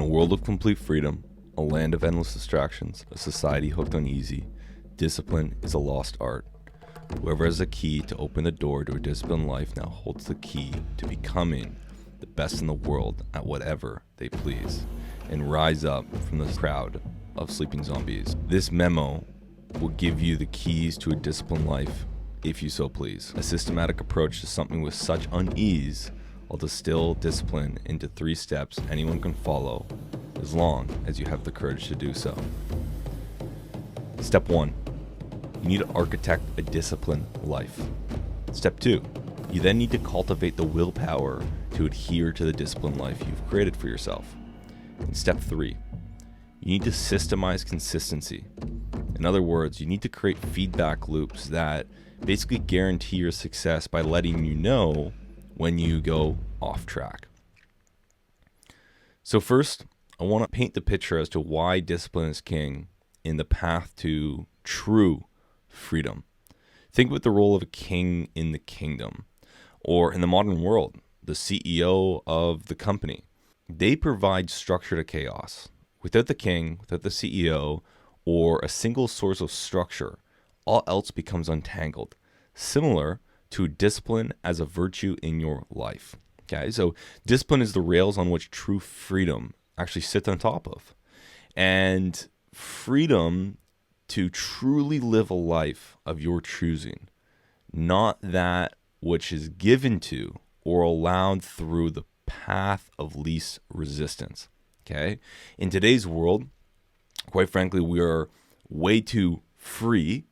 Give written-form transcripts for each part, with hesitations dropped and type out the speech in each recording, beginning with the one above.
a world of complete freedom, a land of endless distractions, a society hooked on easy, discipline is a lost art. Whoever has a key to open the door to a disciplined life now holds the key to becoming the best in the world at whatever they please, and rise up from the crowd of sleeping zombies. This memo will give you the keys to a disciplined life, if you so please. A systematic approach to something with such unease will distill discipline into 3 steps anyone can follow, as long as you have the courage to do so. Step 1. You need to architect a disciplined life. Step 2. You then need to cultivate the willpower to adhere to the disciplined life you've created for yourself. And step 3. You need to systemize consistency. In other words, you need to create feedback loops that basically guarantee your success by letting you know when you go off track. So first, I want to paint the picture as to why discipline is king in the path to true freedom. Think about the role of a king in the kingdom, or in the modern world, the CEO of the company. They provide structure to chaos. Without the king, without the CEO, or a single source of structure, all else becomes untangled, similar to discipline as a virtue in your life. Okay, so discipline is the rails on which true freedom actually sits on top of. And freedom to truly live a life of your choosing, not that which is given to or allowed through the path of least resistance. Okay? In today's world, quite frankly, we are way too free,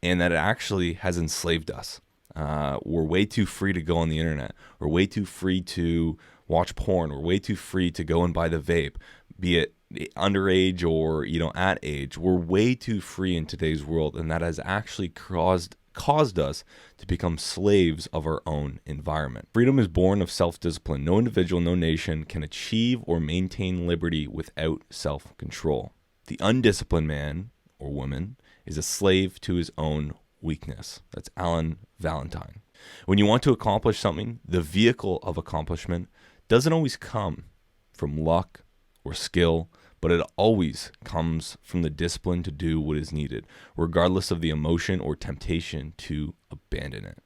and that it actually has enslaved us. We're way too free to go on the internet. We're way too free to watch porn. We're way too free to go and buy the vape, be it underage or at age. We're way too free in today's world, and that has actually caused us to become slaves of our own environment. Freedom is born of self-discipline. No individual, no nation can achieve or maintain liberty without self-control. The undisciplined man or woman is a slave to his own weakness. That's Alan Valentine. When you want to accomplish something, the vehicle of accomplishment doesn't always come from luck or skill, but it always comes from the discipline to do what is needed, regardless of the emotion or temptation to abandon it.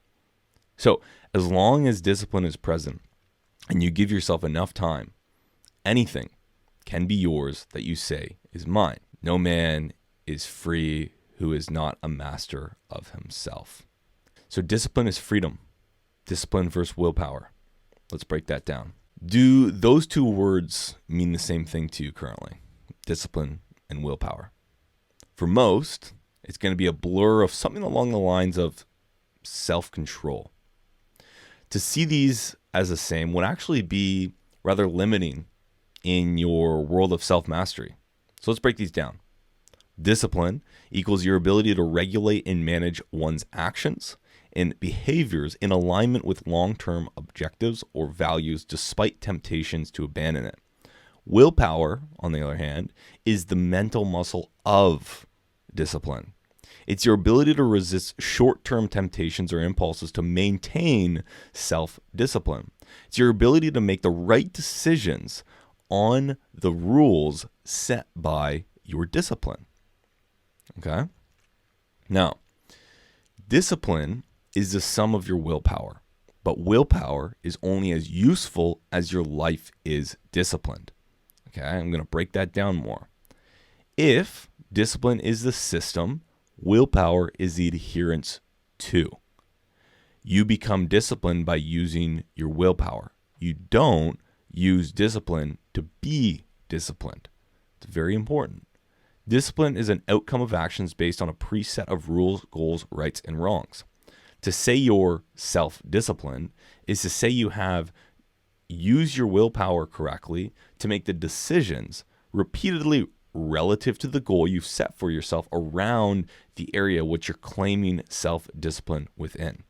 So, as long as discipline is present and you give yourself enough time, anything can be yours that you say is mine. No man is free who is not a master of himself. So discipline is freedom. Discipline versus willpower. Let's break that down. Do those 2 words mean the same thing to you currently? Discipline and willpower. For most, it's going to be a blur of something along the lines of self-control. To see these as the same would actually be rather limiting in your world of self-mastery. So let's break these down. Discipline equals your ability to regulate and manage one's actions and behaviors in alignment with long-term objectives or values despite temptations to abandon it. Willpower, on the other hand, is the mental muscle of discipline. It's your ability to resist short-term temptations or impulses to maintain self-discipline. It's your ability to make the right decisions on the rules set by your discipline. Okay? Now, discipline is the sum of your willpower, but willpower is only as useful as your life is disciplined. Okay, I'm going to break that down more. If discipline is the system, willpower is the adherence to. You become disciplined by using your willpower. You don't use discipline to be disciplined. It's very important. Discipline is an outcome of actions based on a preset of rules, goals, rights, and wrongs. To say you're self-disciplined is to say you have used your willpower correctly to make the decisions repeatedly relative to the goal you've set for yourself around the area which you're claiming self-discipline within.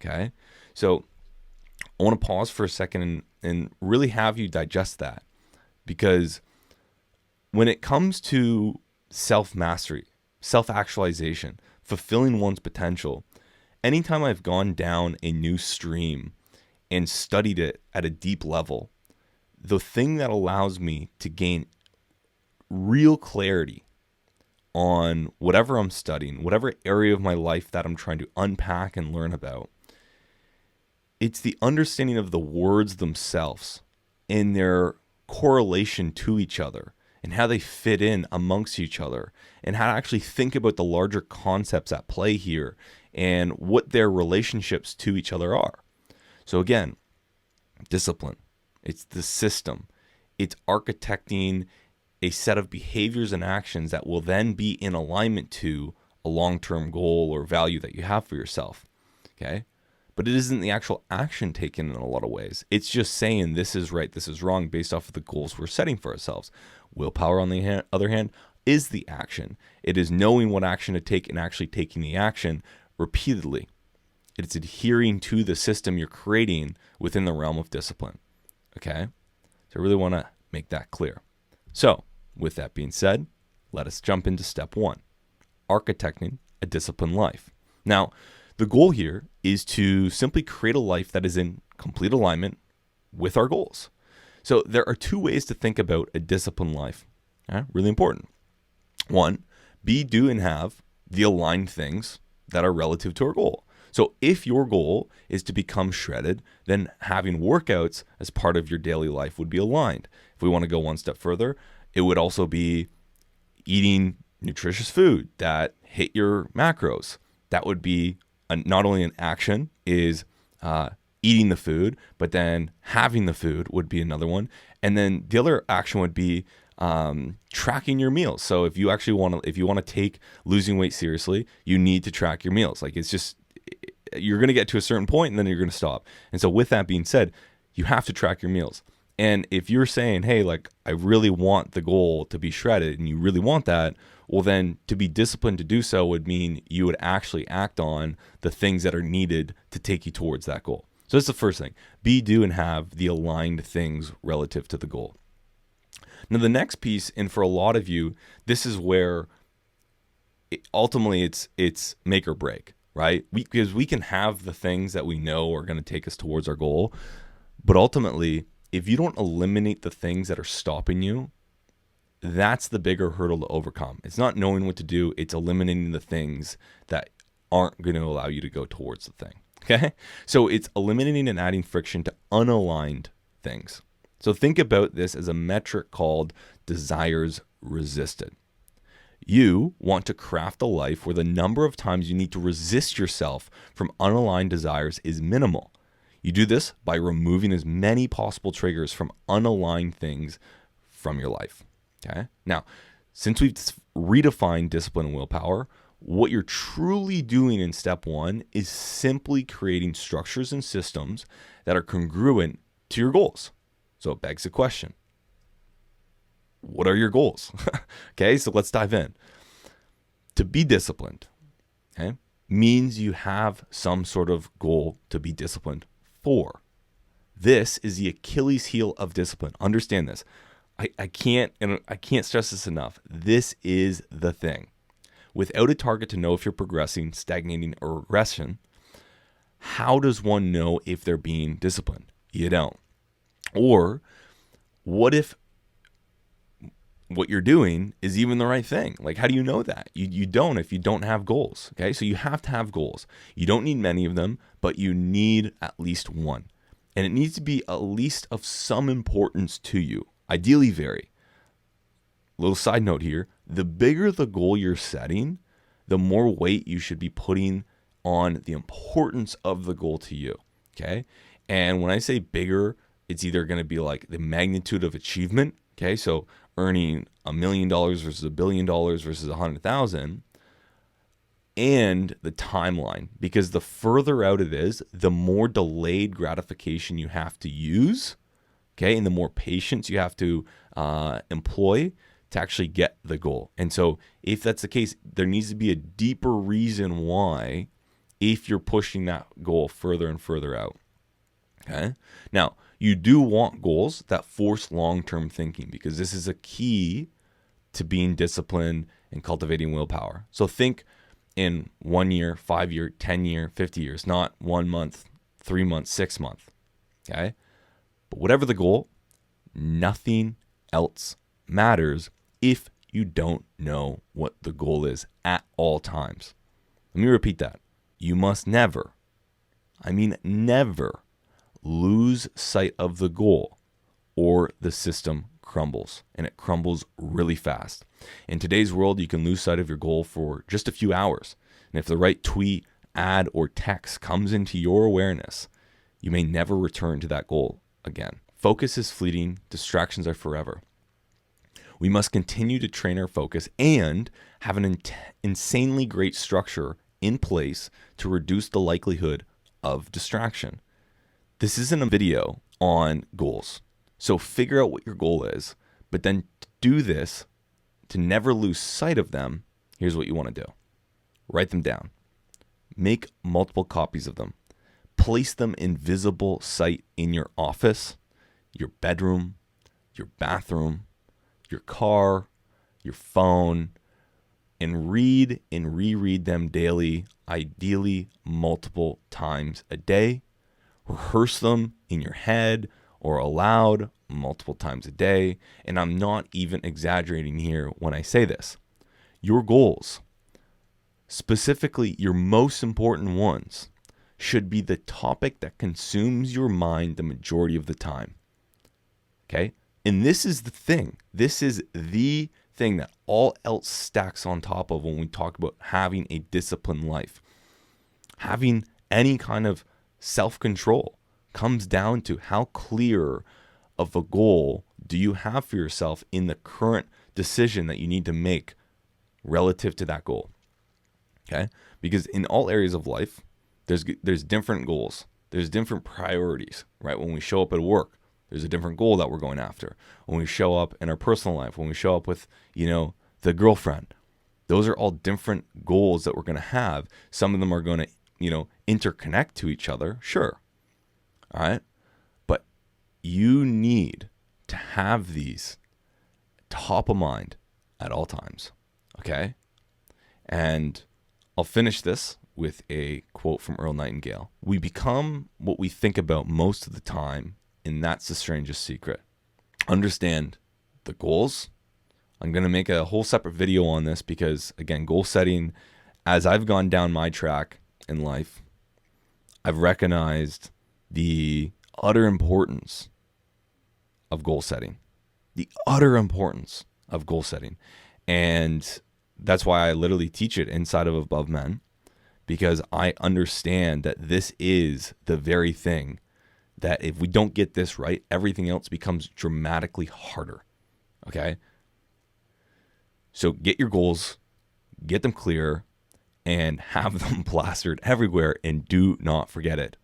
Okay? So I want to pause for a second and really have you digest that, because when it comes to self-mastery, self-actualization, fulfilling one's potential, anytime I've gone down a new stream and studied it at a deep level, the thing that allows me to gain real clarity on whatever I'm studying, whatever area of my life that I'm trying to unpack and learn about, it's the understanding of the words themselves and their correlation to each other and how they fit in amongst each other and how to actually think about the larger concepts at play here and what their relationships to each other are. So again, discipline, it's the system. It's architecting a set of behaviors and actions that will then be in alignment to a long-term goal or value that you have for yourself. Okay? But it isn't the actual action taken in a lot of ways. It's just saying this is right, this is wrong based off of the goals we're setting for ourselves. Willpower, on the other hand, is the action. It is knowing what action to take and actually taking the action repeatedly. It's adhering to the system you're creating within the realm of discipline. Okay? So I really want to make that clear. So, with that being said, let us jump into step 1, architecting a disciplined life. Now, the goal here is to simply create a life that is in complete alignment with our goals. So there are 2 ways to think about a disciplined life. Really important. 1, be, do, and have the aligned things that are relative to our goal. So if your goal is to become shredded, then having workouts as part of your daily life would be aligned. If we want to go one step further, it would also be eating nutritious food that hit your macros. That would be not only an action is eating the food, but then having the food would be another one. And then the other action would be tracking your meals. So if you actually want to take losing weight seriously, you need to track your meals. Like it's just, you're going to get to a certain point and then you're going to stop. And so with that being said, you have to track your meals. And if you're saying, hey, like I really want the goal to be shredded and you really want that, well then to be disciplined to do so would mean you would actually act on the things that are needed to take you towards that goal. So that's the first thing. Be, do, and have the aligned things relative to the goal. Now the next piece, and for a lot of you, this is where ultimately it's make or break, right? Because we can have the things that we know are going to take us towards our goal, but ultimately, if you don't eliminate the things that are stopping you, that's the bigger hurdle to overcome. It's not knowing what to do, it's eliminating the things that aren't going to allow you to go towards the thing. Okay? So it's eliminating and adding friction to unaligned things. So think about this as a metric called desires resisted. You want to craft a life where the number of times you need to resist yourself from unaligned desires is minimal. You do this by removing as many possible triggers from unaligned things from your life. Okay? Now, since we've redefined discipline and willpower, what you're truly doing in step 1 is simply creating structures and systems that are congruent to your goals. So it begs the question, what are your goals? Okay, so let's dive in. To be disciplined, okay, means you have some sort of goal to be disciplined for. This is the Achilles heel of discipline. Understand this. I can't stress this enough. This is the thing. Without a target to know if you're progressing, stagnating, or regression, how does one know if they're being disciplined? You don't. Or what if what you're doing is even the right thing? Like, how do you know that? You don't if you don't have goals. Okay, so you have to have goals. You don't need many of them, but you need at least one. And it needs to be at least of some importance to you. Ideally vary. Little side note here, the bigger the goal you're setting, the more weight you should be putting on the importance of the goal to you. Okay, and when I say bigger, it's either going to be like the magnitude of achievement. Okay, so earning $1 million versus $1 billion versus 100,000, and the timeline, because the further out it is, the more delayed gratification you have to use, okay, and the more patience you have to employ to actually get the goal. And so if that's the case, there needs to be a deeper reason why if you're pushing that goal further and further out. Okay, now you do want goals that force long-term thinking, because this is a key to being disciplined and cultivating willpower. So think in 1 year, 5 year, 10 year, 50 years, not 1 month, 3 months, 6 months. Okay, but whatever the goal, Nothing else matters if you don't know what the goal is at all times. Let me repeat that. You must never, I mean never, lose sight of the goal or the system crumbles, and it crumbles really fast. In today's world, you can lose sight of your goal for just a few hours. And if the right tweet, ad, or text comes into your awareness, you may never return to that goal again. Focus is fleeting, distractions are forever. We must continue to train our focus and have an insanely great structure in place to reduce the likelihood of distraction. This isn't a video on goals. So figure out what your goal is, but then to do this, to never lose sight of them, here's what you want to do. Write them down. Make multiple copies of them. Place them in visible sight in your office, your bedroom, your bathroom, your car, your phone, and read and reread them daily, ideally multiple times a day. Rehearse them in your head or aloud multiple times a day. And I'm not even exaggerating here when I say this. Your goals, specifically your most important ones, should be the topic that consumes your mind the majority of the time. Okay? And this is the thing. This is the thing that all else stacks on top of when we talk about having a disciplined life. Having any kind of self-control comes down to how clear of a goal do you have for yourself in the current decision that you need to make relative to that goal. Okay? Because in all areas of life, there's different goals. There's different priorities, right? When we show up at work, there's a different goal that we're going after. When we show up in our personal life, when we show up with, the girlfriend, those are all different goals that we're going to have. Some of them are going to, interconnect to each other. Sure. All right. But you need to have these top of mind at all times. Okay. And I'll finish this with a quote from Earl Nightingale. We become what we think about most of the time, and that's the strangest secret. Understand the goals. I'm going to make a whole separate video on this because, again, goal setting, as I've gone down my track in life, I've recognized the utter importance of goal setting. The utter importance of goal setting. And that's why I literally teach it inside of Above Men, because I understand that this is the very thing that if we don't get this right, everything else becomes dramatically harder. Okay? So get your goals, get them clear, and have them plastered everywhere, and do not forget it.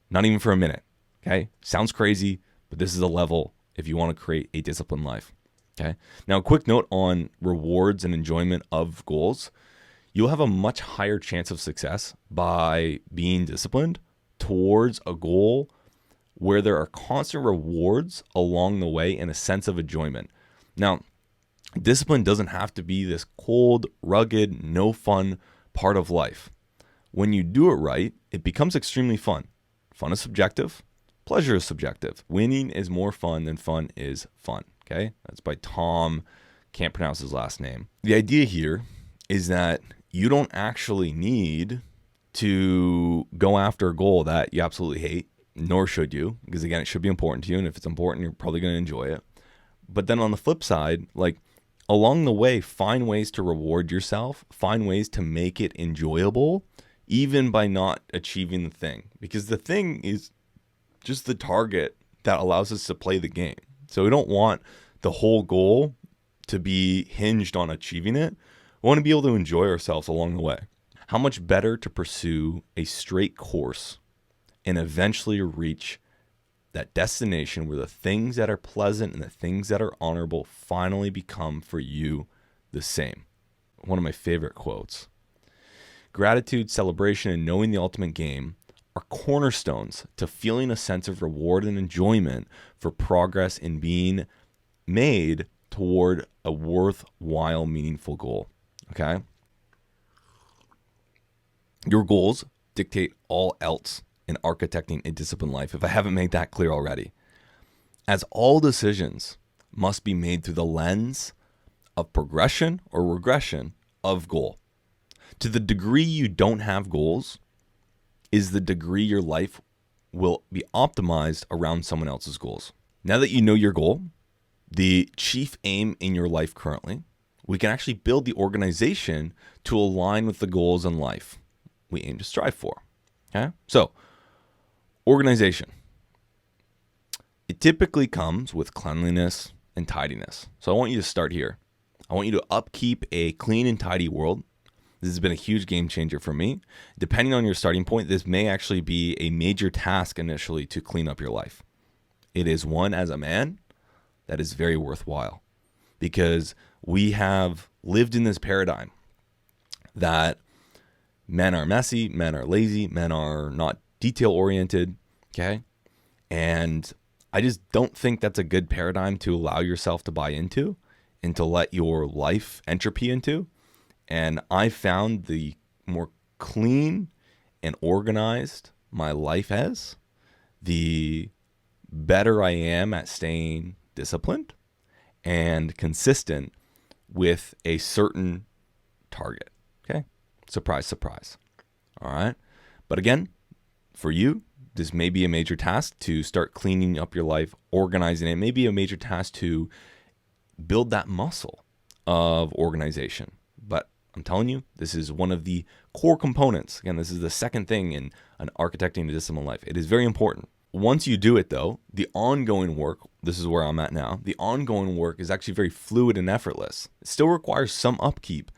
Not even for a minute. Okay? Sounds crazy, but this is a level if you want to create a disciplined life. Okay? Now, a quick note on rewards and enjoyment of goals. You'll have a much higher chance of success by being disciplined towards a goal where there are constant rewards along the way and a sense of enjoyment. Now, discipline doesn't have to be this cold, rugged, no fun part of life. When you do it right, it becomes extremely fun. Fun is subjective. Pleasure is subjective. Winning is more fun than fun is fun. Okay? That's by Tom. Can't pronounce his last name. The idea here is that you don't actually need to go after a goal that you absolutely hate, nor should you, because again, it should be important to you. And if it's important, you're probably going to enjoy it. But then on the flip side, along the way, find ways to reward yourself, find ways to make it enjoyable, even by not achieving the thing. Because the thing is just the target that allows us to play the game. So we don't want the whole goal to be hinged on achieving it. We want to be able to enjoy ourselves along the way. How much better to pursue a straight course and eventually reach that destination where the things that are pleasant and the things that are honorable finally become for you the same. One of my favorite quotes. Gratitude, celebration, and knowing the ultimate game are cornerstones to feeling a sense of reward and enjoyment for progress in being made toward a worthwhile, meaningful goal. Okay? Your goals dictate all else in architecting a disciplined life, if I haven't made that clear already. as all decisions must be made through the lens of progression or regression of goal. To the degree you don't have goals is the degree your life will be optimized around someone else's goals. Now that you know your goal, the chief aim in your life currently, we can actually build the organization to align with the goals in life we aim to strive for. Okay? So, organization. It typically comes with cleanliness and tidiness. So I want you to start here. I want you to upkeep a clean and tidy world. This has been a huge game changer for me. Depending on your starting point, this may actually be a major task initially to clean up your life. It is one, as a man, that is very worthwhile, because we have lived in this paradigm that men are messy, men are lazy, men are not detail oriented, okay? And I just don't think that's a good paradigm to allow yourself to buy into and to let your life entropy into. And I found the more clean and organized my life is, the better I am at staying disciplined and consistent with a certain target. Okay? Surprise, surprise. All right. But again, for you, this may be a major task to start cleaning up your life, organizing it. It may be a major task to build that muscle of organization. But I'm telling you, this is one of the core components. Again, this is the second thing in an architecting a disciplined life. It is very important. Once you do it, though, the ongoing work, this is where I'm at now, the ongoing work is actually very fluid and effortless. It still requires some upkeep,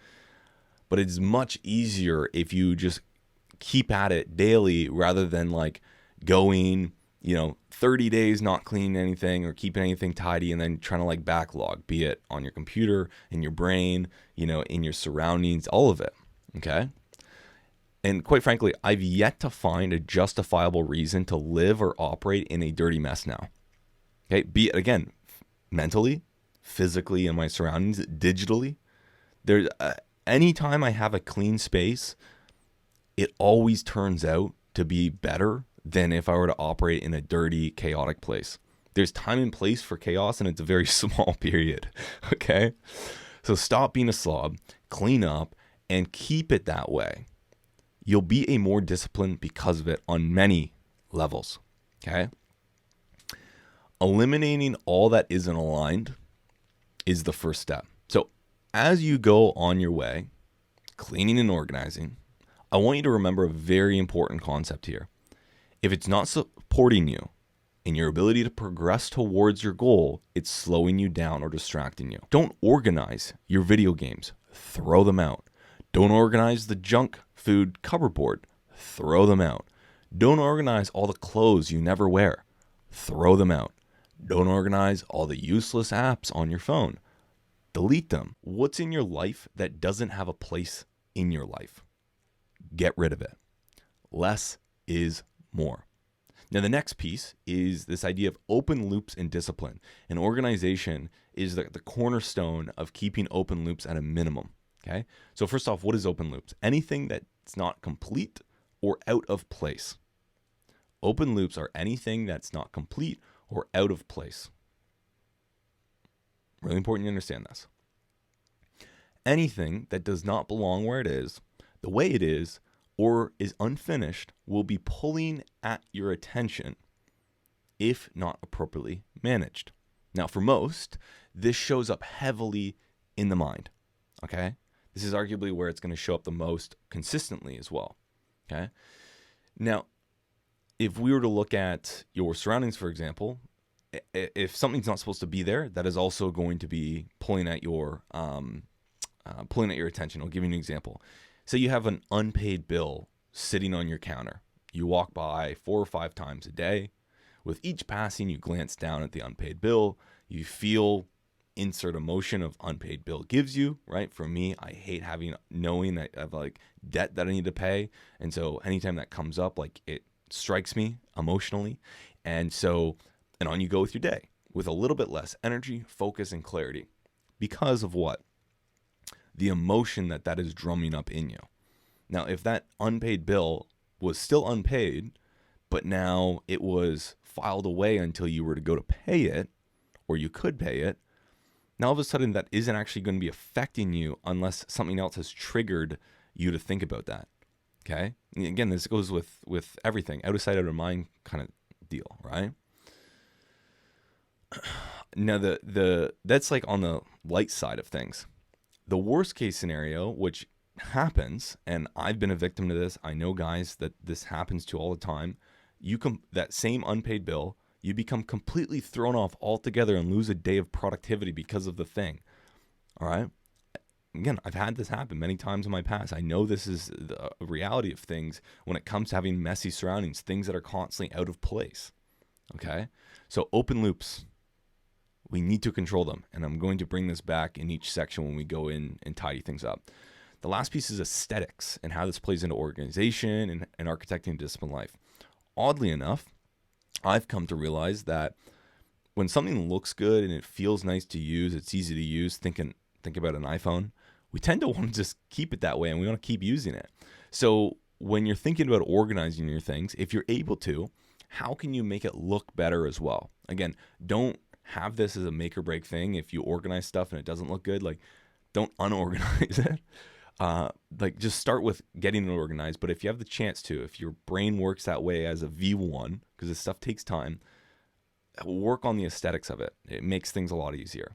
but it's much easier if you just keep at it daily rather than like going, 30 days not cleaning anything or keeping anything tidy and then trying to like backlog, be it on your computer, in your brain, in your surroundings, all of it. Okay. And quite frankly, I've yet to find a justifiable reason to live or operate in a dirty mess now. Okay. Be it again, mentally, physically in my surroundings, digitally. There's anytime I have a clean space, it always turns out to be better than if I were to operate in a dirty, chaotic place. There's time and place for chaos, and it's a very small period, okay? So stop being a slob, clean up, and keep it that way. You'll be a more disciplined because of it on many levels, okay? Eliminating all that isn't aligned is the first step. So as you go on your way, cleaning and organizing, I want you to remember a very important concept here. If it's not supporting you in your ability to progress towards your goal, it's slowing you down or distracting you. Don't organize your video games. Throw them out. Don't organize the junk food cupboard board. Throw them out. Don't organize all the clothes you never wear. Throw them out. Don't organize all the useless apps on your phone. Delete them. What's in your life that doesn't have a place in your life? Get rid of it. Less is more. Now, the next piece is this idea of open loops and discipline. An organization is the cornerstone of keeping open loops at a minimum. Okay. So first off, what is open loops? Anything that's not complete or out of place. Open loops are anything that's not complete or out of place. Really important you understand this. Anything that does not belong where it is, the way it is, or is unfinished will be pulling at your attention if not appropriately managed. Now, for most, this shows up heavily in the mind, okay? This is arguably where it's going to show up the most consistently as well, okay? Now, if we were to look at your surroundings, for example, if something's not supposed to be there, that is also going to be pulling at your attention. I'll give you an example. Say you have an unpaid bill sitting on your counter. You walk by 4 or 5 times a day. With each passing, you glance down at the unpaid bill. You feel insert emotion of unpaid bill gives you, right? For me, I hate knowing that I have like debt that I need to pay. And so anytime that comes up, like it strikes me emotionally. And on you go with your day with a little bit less energy, focus, and clarity. Because of what? The emotion that is drumming up in you. Now, if that unpaid bill was still unpaid, but now it was filed away until you were to go to pay it, or you could pay it. Now all of a sudden that isn't actually going to be affecting you unless something else has triggered you to think about that. Okay? And again, this goes with everything, out of sight, out of mind kind of deal, right? Now that's like on the light side of things. The worst case scenario, which happens, and I've been a victim to this, I know guys that this happens to all the time, that same unpaid bill, you become completely thrown off altogether and lose a day of productivity because of the thing. All right? Again, I've had this happen many times in my past. I know this is the reality of things when it comes to having messy surroundings, things that are constantly out of place. Okay? So open loops, we need to control them. And I'm going to bring this back in each section when we go in and tidy things up. The last piece is aesthetics and how this plays into organization and architecting a disciplined life. Oddly enough, I've come to realize that when something looks good and it feels nice to use, it's easy to use, think about an iPhone, we tend to want to just keep it that way and we want to keep using it. So when you're thinking about organizing your things, if you're able to, how can you make it look better as well? Again, don't have this as a make or break thing. If you organize stuff and it doesn't look good, like don't unorganize it. Like just start with getting it organized. But if you have the chance to, if your brain works that way as a V1, because this stuff takes time, work on the aesthetics of it. It makes things a lot easier.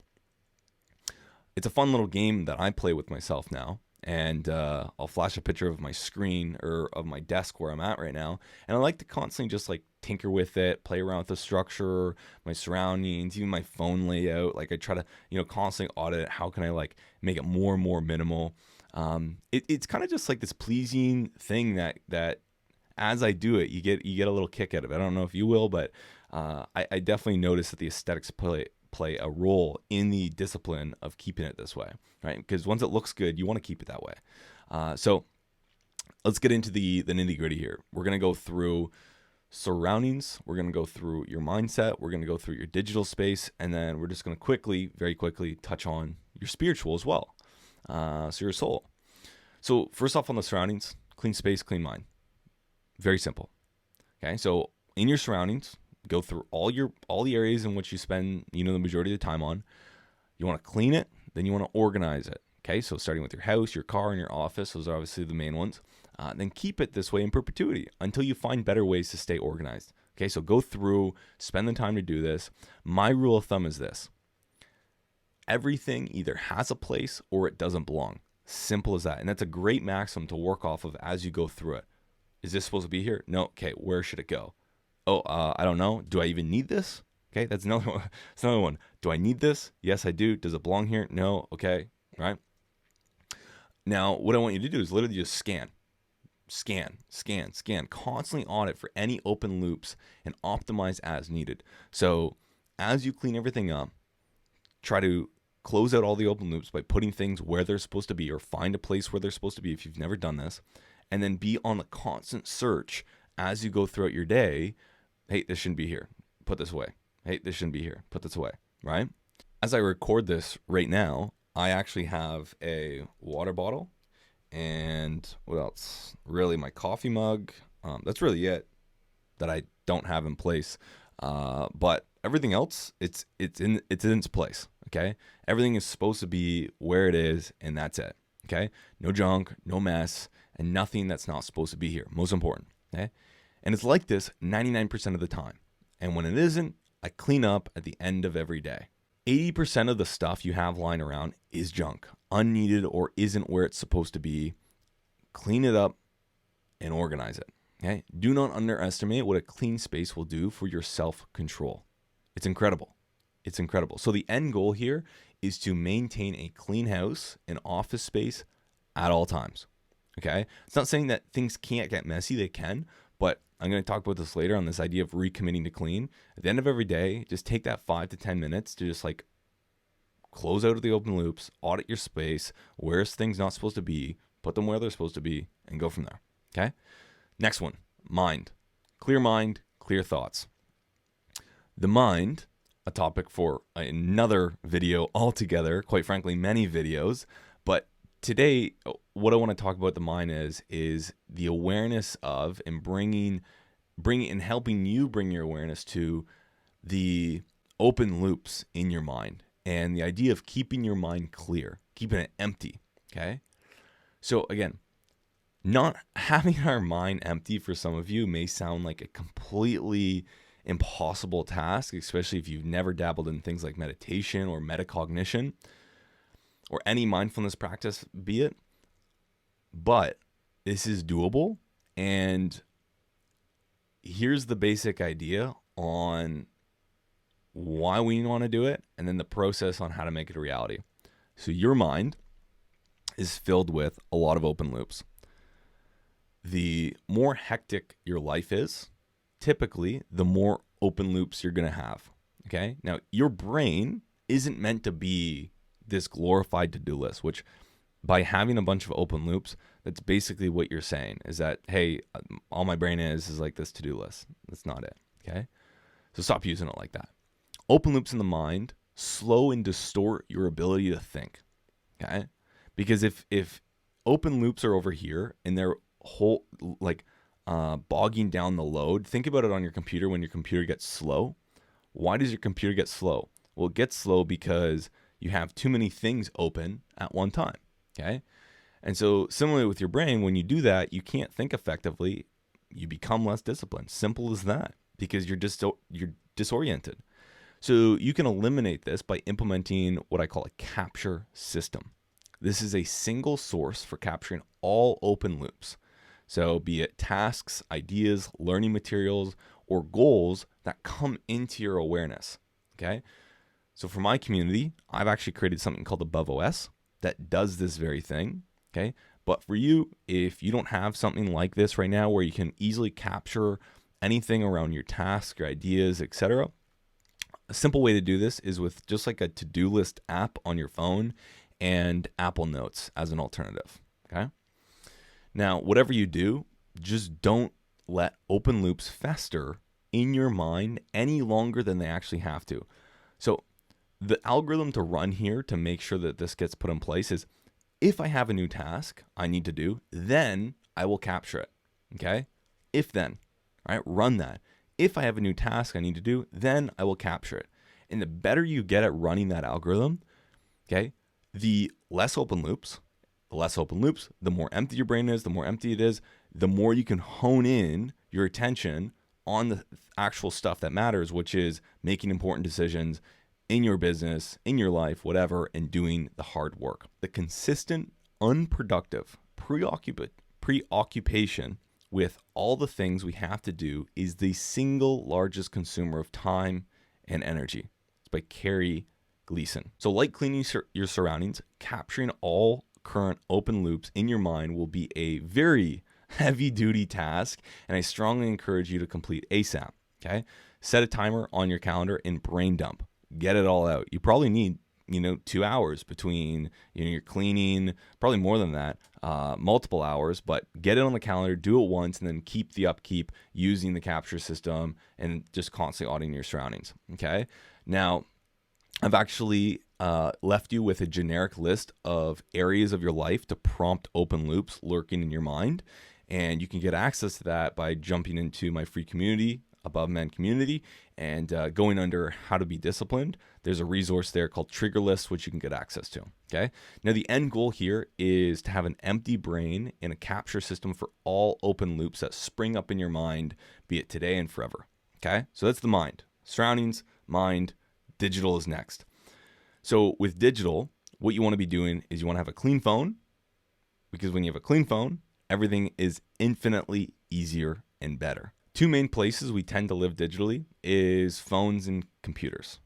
It's a fun little game that I play with myself now. And I'll flash a picture of my screen or of my desk where I'm at right now. And I like to constantly just like tinker with it, play around with the structure, my surroundings, even my phone layout. Like I try to, constantly audit it. How can I like make it more and more minimal? It's kind of just like this pleasing thing that as I do it, you get a little kick out of it. I don't know if you will, but I definitely notice that the aesthetics play a role in the discipline of keeping it this way, right? Because once it looks good, you want to keep it that way. So let's get into the nitty gritty here. We're going to go through surroundings. We're going to go through your mindset. We're going to go through your digital space. And then we're just going to very quickly touch on your spiritual as well. So your soul. So first off on the surroundings, clean space, clean mind. Very simple. Okay. So in your surroundings, go through all the areas in which you spend, the majority of the time on. You want to clean it, then you want to organize it. Okay, so starting with your house, your car, and your office, those are obviously the main ones. Then keep it this way in perpetuity until you find better ways to stay organized. Okay, so go through, spend the time to do this. My rule of thumb is this. Everything either has a place or it doesn't belong. Simple as that. And that's a great maxim to work off of as you go through it. Is this supposed to be here? No. Okay, where should it go? Oh, I don't know. Do I even need this? Okay, that's another one. That's another one. Do I need this? Yes, I do. Does it belong here? No. Okay, right? Now, what I want you to do is literally just scan. Constantly audit for any open loops and optimize as needed. So as you clean everything up, try to close out all the open loops by putting things where they're supposed to be, or find a place where they're supposed to be if you've never done this, and then be on the constant search as you go throughout your day. Hey, this shouldn't be here. Put this away. Hey, this shouldn't be here. Put this away, right? As I record this right now, I actually have a water bottle and what else? Really, my coffee mug. That's really it that I don't have in place. But everything else, it's in its place. Okay, everything is supposed to be where it is, and that's it. Okay, no junk, no mess, and nothing that's not supposed to be here. Most important. Okay, and it's like this 99% of the time. And when it isn't, I clean up at the end of every day. 80% of the stuff you have lying around is junk, unneeded, or isn't where it's supposed to be. Clean it up and organize it. Okay? Do not underestimate what a clean space will do for your self-control. It's incredible. It's incredible. So the end goal here is to maintain a clean house and office space at all times. Okay? It's not saying that things can't get messy. They can, but I'm going to talk about this later on this idea of recommitting to clean. At the end of every day, just take that 5 to 10 minutes to just like close out of the open loops, audit your space, where's things not supposed to be, put them where they're supposed to be, and go from there. Okay? Next one, mind. Mind, clear thoughts. The mind, a topic for another video altogether, quite frankly, many videos, but today, what I want to talk about the mind is the awareness of and bringing helping you bring your awareness to the open loops in your mind and the idea of keeping your mind clear, keeping it empty. Okay. So again, not having our mind empty for some of you may sound like a completely impossible task, especially if you've never dabbled in things like meditation or metacognition or any mindfulness practice, be it. But this is doable. And here's the basic idea on why we want to do it, and then the process on how to make it a reality. So your mind is filled with a lot of open loops. The more hectic your life is, typically, the more open loops you're going to have. Okay? Now, your brain isn't meant to be this glorified to-do list, which by having a bunch of open loops, that's basically what you're saying is that, hey, all my brain is like this to-do list. That's not it. Okay? So stop using it like that. Open loops in the mind slow and distort your ability to think. Okay? Because if open loops are over here and they're whole bogging down the load. Think about it on your computer when your computer gets slow. Why does your computer get slow? Well, it gets slow because you have too many things open at one time. Okay. And so similarly with your brain, when you do that, you can't think effectively. You become less disciplined. Simple as that, because you're disoriented. So you can eliminate this by implementing what I call a capture system. This is a single source for capturing all open loops. So be it tasks, ideas, learning materials, or goals that come into your awareness. Okay. So for my community, I've actually created something called Above OS that does this very thing. Okay. But for you, if you don't have something like this right now where you can easily capture anything around your tasks, your ideas, etc., a simple way to do this is with just like a to-do list app on your phone and Apple Notes as an alternative. Okay. Now, whatever you do, just don't let open loops fester in your mind any longer than they actually have to. So the algorithm to run here to make sure that this gets put in place is, if I have a new task I need to do, then I will capture it. Okay? If then, all right, run that. If I have a new task I need to do, then I will capture it. And the better you get at running that algorithm, okay, the less open loops, the more empty your brain is, the more empty it is, the more you can hone in your attention on the actual stuff that matters, which is making important decisions in your business, in your life, whatever, and doing the hard work. The consistent, unproductive preoccupation with all the things we have to do is the single largest consumer of time and energy. It's by Carrie Gleason. So like cleaning your surroundings, capturing all current open loops in your mind will be a very heavy duty task, and I strongly encourage you to complete ASAP. Okay. Set a timer on your calendar and brain dump. Get it all out. You probably need, 2 hours between, your cleaning, probably more than that, multiple hours, but get it on the calendar, do it once, and then keep the upkeep using the capture system and just constantly auditing your surroundings. Okay. Now, I've actually left you with a generic list of areas of your life to prompt open loops lurking in your mind. And you can get access to that by jumping into my free community, Above Men Community, and going under How to Be Disciplined. There's a resource there called Trigger List, which you can get access to. Okay. Now, the end goal here is to have an empty brain and a capture system for all open loops that spring up in your mind, be it today and forever. Okay. So that's the mind. Surroundings, mind, digital is next. So with digital, what you want to be doing is you want to have a clean phone, because when you have a clean phone, everything is infinitely easier and better. Two main places we tend to live digitally is phones and computers.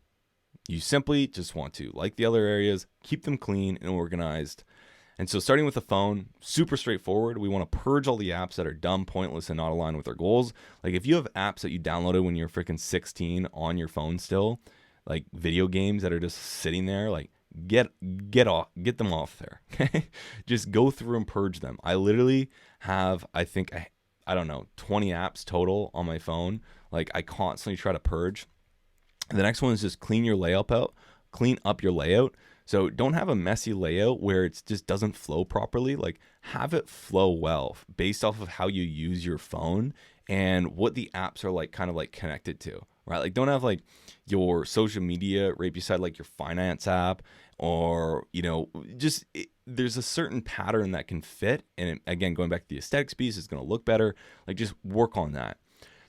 You simply just want to, like the other areas, keep them clean and organized. And so starting with the phone, super straightforward. We want to purge all the apps that are dumb, pointless, and not aligned with our goals. Like if you have apps that you downloaded when you're freaking 16 on your phone still, like video games that are just sitting there, like get them off there. Okay, just go through and purge them. I literally have, I don't know, 20 apps total on my phone. Like I constantly try to purge. The next one is just clean up your layout. So don't have a messy layout where it just doesn't flow properly. Like have it flow well based off of how you use your phone and what the apps are like kind of like connected to, right? Like don't have like your social media right beside like your finance app, or, you know, just there's a certain pattern that can fit. And again, going back to the aesthetics piece, it's going to look better. Like just work on that.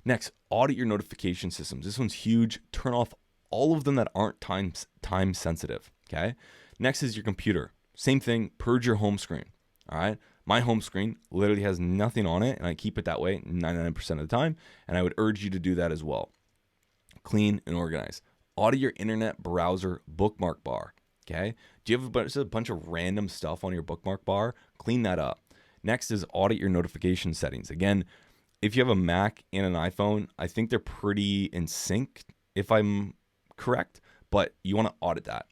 Next, audit your notification systems. This one's huge. Turn off all of them that aren't time sensitive. Okay. Next is your computer. Same thing. Purge your home screen. All right. My home screen literally has nothing on it, and I keep it that way 99% of the time. And I would urge you to do that as well. Clean and organize. Audit your internet browser bookmark bar. Okay. Do you have a bunch of random stuff on your bookmark bar? Clean that up. Next is audit your notification settings. Again, if you have a Mac and an iPhone, I think they're pretty in sync, if I'm correct, but you want to audit that.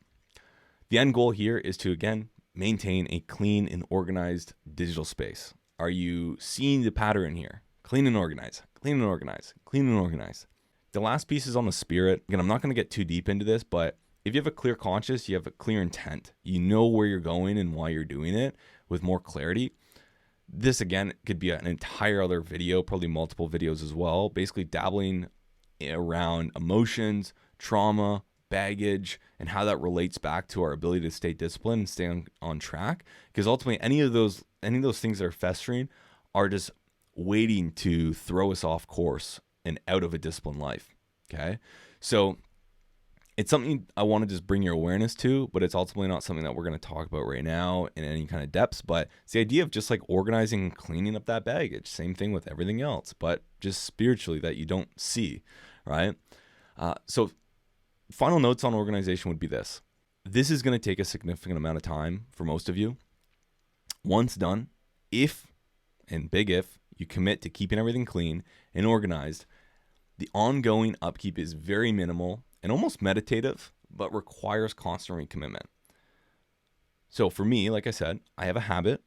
The end goal here is to, again, maintain a clean and organized digital space. Are you seeing the pattern here? Clean and organize, clean and organize, clean and organize. The last piece is on the spirit. Again, I'm not going to get too deep into this, but if you have a clear conscience, you have a clear intent, you know where you're going and why you're doing it with more clarity. This, again, could be an entire other video, probably multiple videos as well, basically dabbling around emotions, trauma, baggage, and how that relates back to our ability to stay disciplined and stay on track. Because ultimately, any of those things that are festering are just waiting to throw us off course and out of a disciplined life. Okay. So it's something I want to just bring your awareness to, but it's ultimately not something that we're going to talk about right now in any kind of depths. But it's the idea of just like organizing and cleaning up that baggage. Same thing with everything else, but just spiritually that you don't see, right? So final notes on organization would be this. This is going to take a significant amount of time for most of you. Once done, if, and big if, you commit to keeping everything clean and organized, the ongoing upkeep is very minimal and almost meditative, but requires constant recommitment. So for me, like I said, I have a habit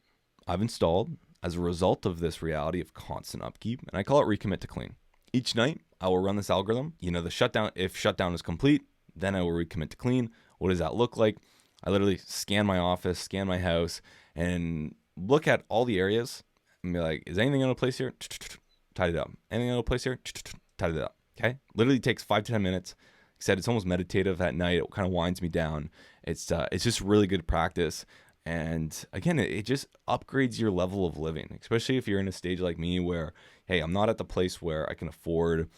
I've installed as a result of this reality of constant upkeep, and I call it recommit to clean. Each night, I will run this algorithm. You know, the shutdown, if shutdown is complete, then I will recommit to clean. What does that look like? I literally scan my office, scan my house, and look at all the areas and be like, is anything out of place here? Tidy it up. Anything out of place here? Tidy it up. Okay? Literally takes 5 to 10 minutes. Like I said, it's almost meditative at night. It kind of winds me down. It's just really good practice. And again, it just upgrades your level of living, especially if you're in a stage like me where, hey, I'm not at the place where I can afford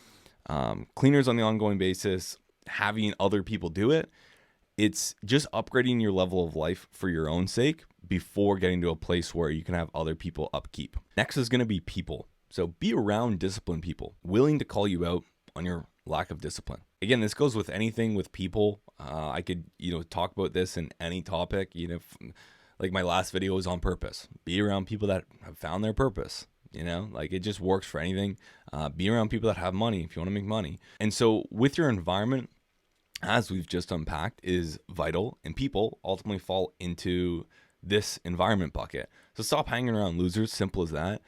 cleaners on the ongoing basis, having other people do it. It's just upgrading your level of life for your own sake before getting to a place where you can have other people upkeep. Next is going to be people. So be around disciplined people, willing to call you out on your lack of discipline. Again, this goes with anything with people. I could, talk about this in any topic. Like my last video was on purpose. Be around people that have found their purpose. Like it just works for anything. Be around people that have money if you want to make money. And so with your environment, as we've just unpacked, is vital, and people ultimately fall into this environment bucket. So stop hanging around losers, simple as that.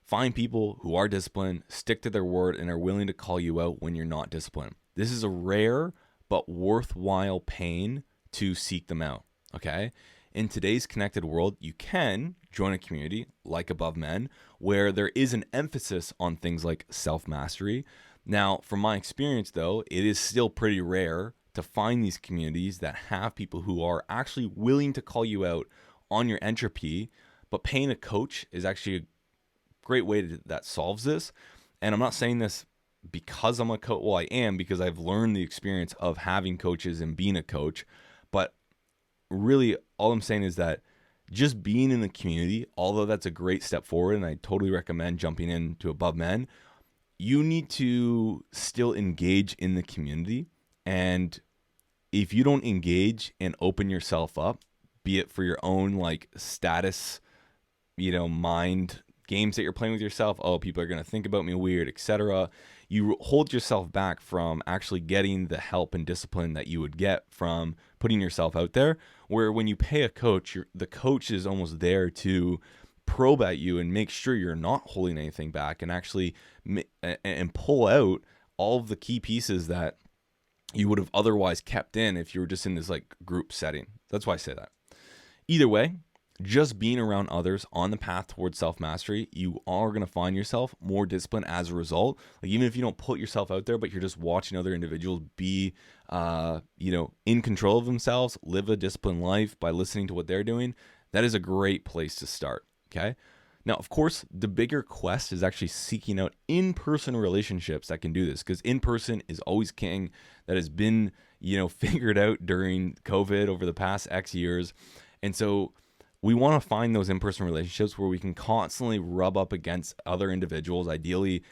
Find people who are disciplined, stick to their word, and are willing to call you out when you're not disciplined. This is a rare but worthwhile pain to seek them out, okay? In today's connected world, you can join a community like Above Men where there is an emphasis on things like self-mastery. Now, from my experience, though, it is still pretty rare to find these communities that have people who are actually willing to call you out on your entropy, but paying a coach is actually a great way that solves this. And I'm not saying this because I'm a coach. Well, I am, because I've learned the experience of having coaches and being a coach. But really, all I'm saying is that just being in the community, although that's a great step forward, and I totally recommend jumping into Above Men, you need to still engage in the community. And if you don't engage and open yourself up, be it for your own like status, mind games that you're playing with yourself, oh, people are going to think about me weird, etc. You hold yourself back from actually getting the help and discipline that you would get from putting yourself out there, where when you pay a coach, the coach is almost there to probe at you and make sure you're not holding anything back, and actually and pull out all of the key pieces that you would have otherwise kept in if you were just in this like group setting. That's why I say that. Either way, just being around others on the path towards self-mastery, you are going to find yourself more disciplined as a result. Like, even if you don't put yourself out there, but you're just watching other individuals be, in control of themselves, live a disciplined life by listening to what they're doing, that is a great place to start. Okay. Now, of course, the bigger quest is actually seeking out in-person relationships that can do this, because in-person is always king. That has been, figured out during COVID over the past X years. And so we want to find those in-person relationships where we can constantly rub up against other individuals, ideally,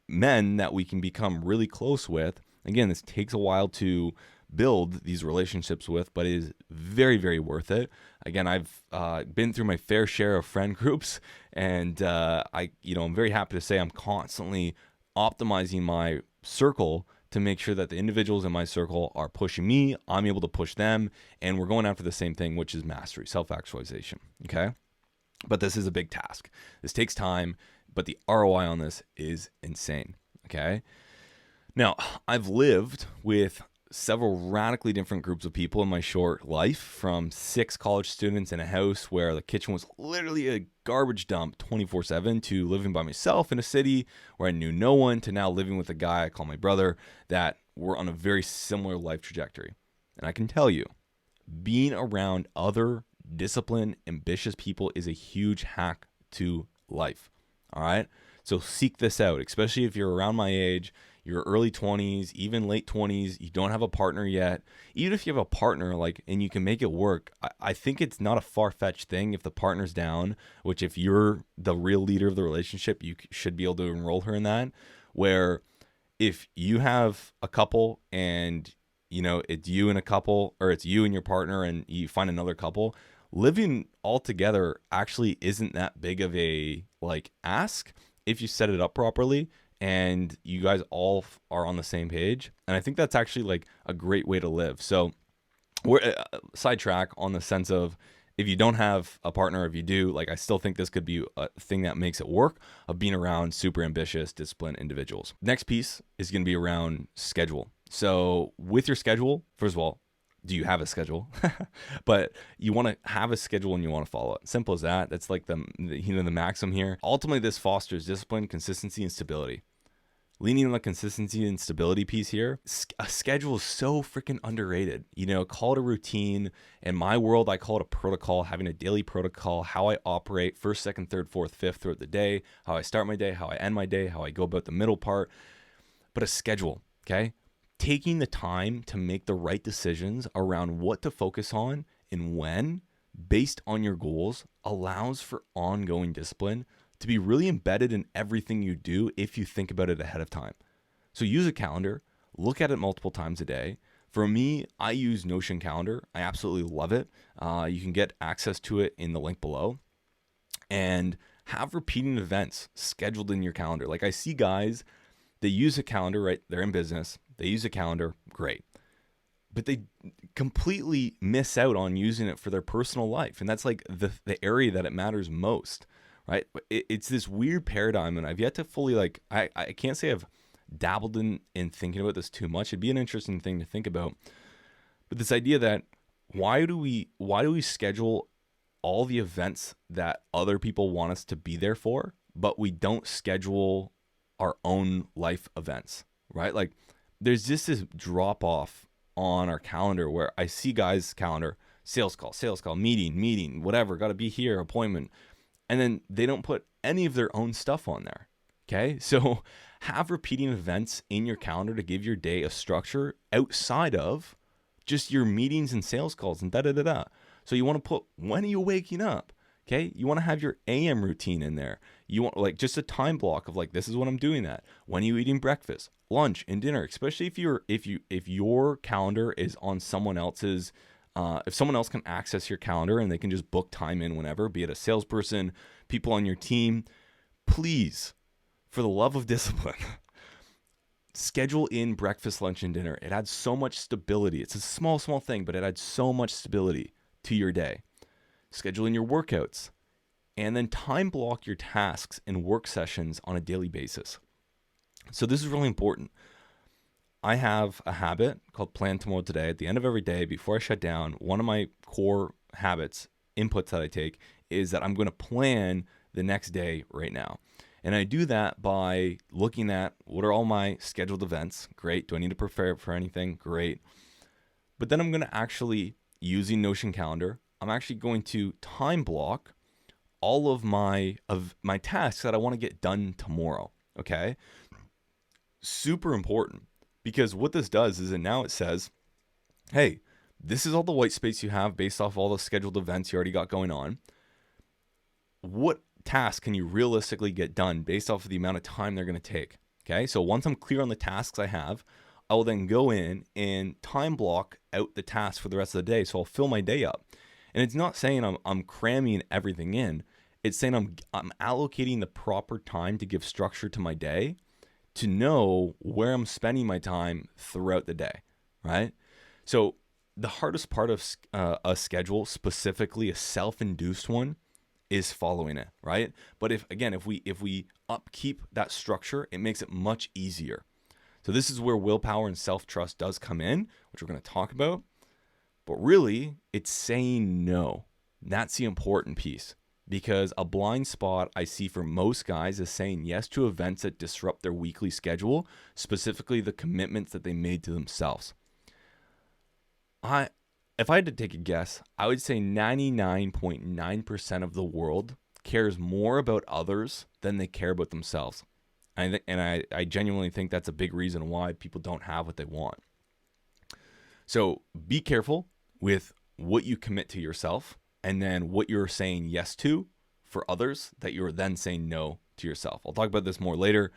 men that we can become really close with. Again, this takes a while to build these relationships with, but it is very, very worth it. Again, I've been through my fair share of friend groups, and I'm very happy to say I'm constantly optimizing my circle to make sure that the individuals in my circle are pushing me, I'm able to push them, and we're going after the same thing, which is mastery, self-actualization. Okay, but this is a big task. This takes time, but the ROI on this is insane. Okay, now I've lived with several radically different groups of people in my short life, from 6 college students in a house where the kitchen was literally a garbage dump 24/7, to living by myself in a city where I knew no one, to now living with a guy I call my brother, that were on a very similar life trajectory. And I can tell you, being around other disciplined, ambitious people is a huge hack to life. All right. So seek this out, especially if you're around my age, your early 20s, even late 20s, you don't have a partner yet. Even if you have a partner, and you can make it work, I think it's not a far-fetched thing if the partner's down, which if you're the real leader of the relationship, you should be able to enroll her in that, where if you have a couple and, it's you and a couple, or it's you and your partner and you find another couple, living all together actually isn't that big of a ask if you set it up properly and you guys all are on the same page. And I think that's actually a great way to live. So we're sidetrack on the sense of, if you don't have a partner, if you do, I still think this could be a thing that makes it work, of being around super ambitious, disciplined individuals. Next piece is going to be around schedule. So with your schedule, first of all, do you have a schedule? But you want to have a schedule and you want to follow it. Simple as that. That's the maxim here. Ultimately, this fosters discipline, consistency, and stability. Leaning on the consistency and stability piece here, a schedule is so freaking underrated. Call it a routine. In my world, I call it a protocol, having a daily protocol, how I operate first, second, third, fourth, fifth throughout the day, how I start my day, how I end my day, how I go about the middle part. But a schedule, okay? Taking the time to make the right decisions around what to focus on and when, based on your goals, allows for ongoing discipline to be really embedded in everything you do if you think about it ahead of time. So use a calendar, look at it multiple times a day. For me, I use Notion Calendar. I absolutely love it. You can get access to it in the link below. And have repeating events scheduled in your calendar. I see guys, they use a calendar, right? They're in business. They use a calendar, great. But they completely miss out on using it for their personal life. And that's the area that it matters most, right? It's this weird paradigm, and I've yet to fully I can't say I've dabbled in thinking about this too much. It'd be an interesting thing to think about. But this idea that why do we schedule all the events that other people want us to be there for, but we don't schedule our own life events, right? There's just this drop off on our calendar where I see guys' calendar, sales call, meeting, whatever, got to be here, appointment. And then they don't put any of their own stuff on there. Okay. So have repeating events in your calendar to give your day a structure outside of just your meetings and sales calls and da-da-da-da. So you want to put, when are you waking up? Okay. You want to have your AM routine in there. You want just a time block of this is what I'm doing that. When are you eating breakfast, lunch, and dinner? Especially if your calendar is on someone else's, if someone else can access your calendar and they can just book time in whenever, be it a salesperson, people on your team, please, for the love of discipline, schedule in breakfast, lunch, and dinner. It adds so much stability. It's a small thing, but it adds so much stability to your day. Schedule in your workouts, and then time block your tasks and work sessions on a daily basis. So this is really important. I have a habit called Plan Tomorrow Today. At the end of every day, before I shut down, one of my core habits inputs that I take is that I'm going to plan the next day right now. And I do that by looking at what are all my scheduled events. Great. Do I need to prepare for anything? Great. But then I'm going to actually, using Notion Calendar, I'm actually going to time block all of my tasks that I want to get done tomorrow. Okay? Super important, because what this does is that now it says, hey, this is all the white space you have based off all the scheduled events you already got going on. What task can you realistically get done based off of the amount of time they're going to take? Okay, so once I'm clear on the tasks I have, I will then go in and time block out the tasks for the rest of the day. So I'll fill my day up. And it's not saying I'm cramming everything in. It's saying I'm allocating the proper time to give structure to my day, to know where I'm spending my time throughout the day, right? So the hardest part of a schedule, specifically a self-induced one, is following it, right? But if we upkeep that structure, it makes it much easier. So this is where willpower and self-trust does come in, which we're going to talk about. But really, it's saying no. That's the important piece, because a blind spot I see for most guys is saying yes to events that disrupt their weekly schedule, specifically the commitments that they made to themselves. If I had to take a guess, I would say 99.9% of the world cares more about others than they care about themselves. And I genuinely think that's a big reason why people don't have what they want. So be careful with what you commit to yourself, and then what you're saying yes to for others that you're then saying no to yourself. I'll talk about this more later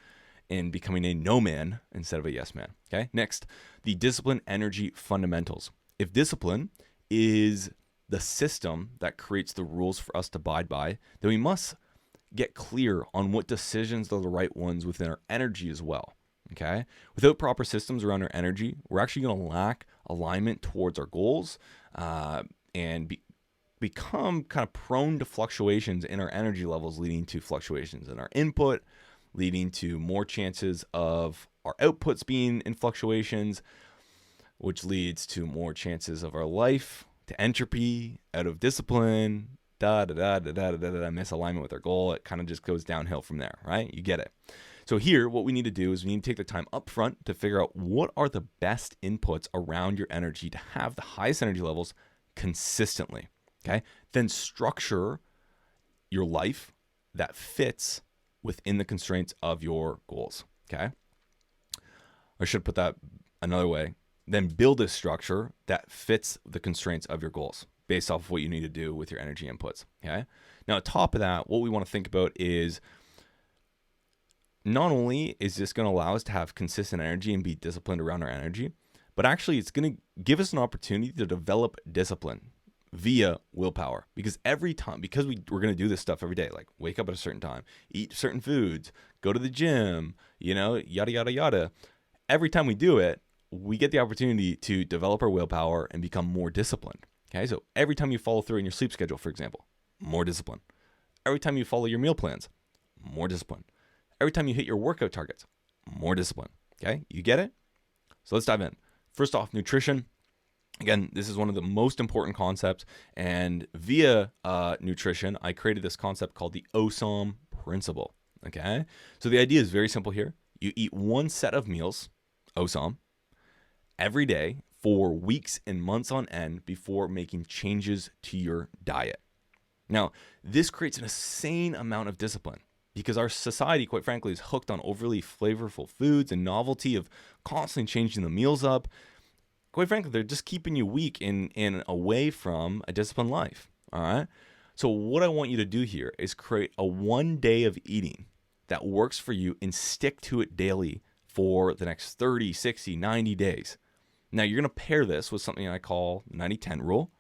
in becoming a no man instead of a yes man. Okay. Next, the discipline energy fundamentals. If discipline is the system that creates the rules for us to abide by, then we must get clear on what decisions are the right ones within our energy as well. Okay. Without proper systems around our energy, we're actually going to lack alignment towards our goals, and become kind of prone to fluctuations in our energy levels, leading to fluctuations in our input, leading to more chances of our outputs being in fluctuations, which leads to more chances of our life to entropy, out of discipline, misalignment with our goal. It kind of just goes downhill from there, right? You get it. So here, what we need to do is we need to take the time up front to figure out what are the best inputs around your energy to have the highest energy levels consistently, okay? Then structure your life that fits within the constraints of your goals, okay? I should put that another way. Then build a structure that fits the constraints of your goals based off of what you need to do with your energy inputs, okay? Now, on top of that, what we want to think about is not only is this going to allow us to have consistent energy and be disciplined around our energy, but actually it's going to give us an opportunity to develop discipline via willpower. Because every time, because we're going to do this stuff every day, like wake up at a certain time, eat certain foods, go to the gym, yada, yada, yada. Every time we do it, we get the opportunity to develop our willpower and become more disciplined. Okay, so every time you follow through in your sleep schedule, for example, more discipline. Every time you follow your meal plans, more discipline. Every time you hit your workout targets, more discipline. Okay, you get it? So let's dive in. First off, nutrition. Again, this is one of the most important concepts, and via nutrition, I created this concept called the OSOM principle. Okay, so the idea is very simple here. You eat one set of meals, OSOM, every day for weeks and months on end before making changes to your diet. Now, this creates an insane amount of discipline, because our society, quite frankly, is hooked on overly flavorful foods and novelty of constantly changing the meals up. Quite frankly, they're just keeping you weak and away from a disciplined life, all right? So what I want you to do here is create a 1 day of eating that works for you and stick to it daily for the next 30, 60, 90 days. Now, you're going to pair this with something I call 90-10 rule,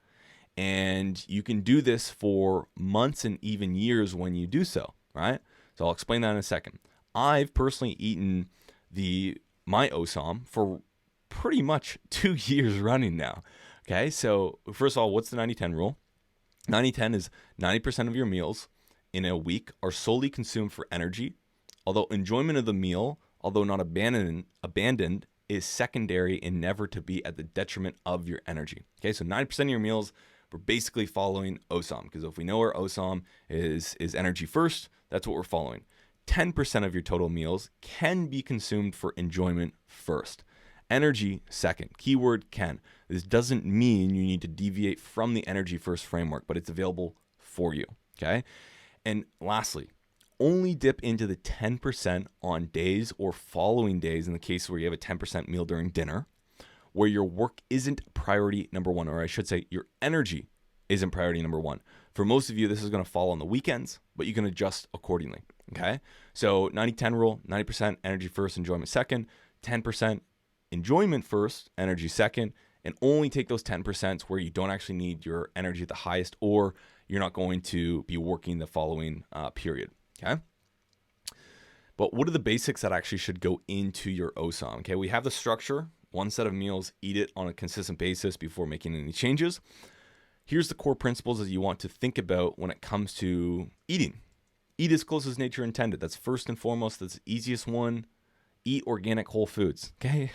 and you can do this for months and even years when you do so, right? So I'll explain that in a second. I've personally eaten my OSOM for pretty much 2 years running now. Okay, so first of all, what's the 90-10 rule? 90-10 is 90% of your meals in a week are solely consumed for energy, although enjoyment of the meal, although not abandoned, is secondary and never to be at the detriment of your energy. Okay, so 90% of your meals We're basically following OSOM, because if we know our OSOM is energy first, that's what we're following. 10% of your total meals can be consumed for enjoyment first. Energy second. Keyword can. This doesn't mean you need to deviate from the energy first framework, but it's available for you. Okay. And lastly, only dip into the 10% on days or following days in the case where you have a 10% meal during dinner, where your work isn't priority number one, or I should say your energy isn't priority number one. For most of you, this is going to fall on the weekends, but you can adjust accordingly. Okay. So 90-10 rule, 90% energy first, enjoyment second, 10% enjoyment first, energy second, and only take those 10% where you don't actually need your energy at the highest, or you're not going to be working the following period. Okay. But what are the basics that actually should go into your OSOM? Okay. We have the structure, one set of meals, eat it on a consistent basis before making any changes. Here's the core principles that you want to think about when it comes to eating. Eat as close as nature intended. That's first and foremost. That's the easiest one. Eat organic whole foods. Okay.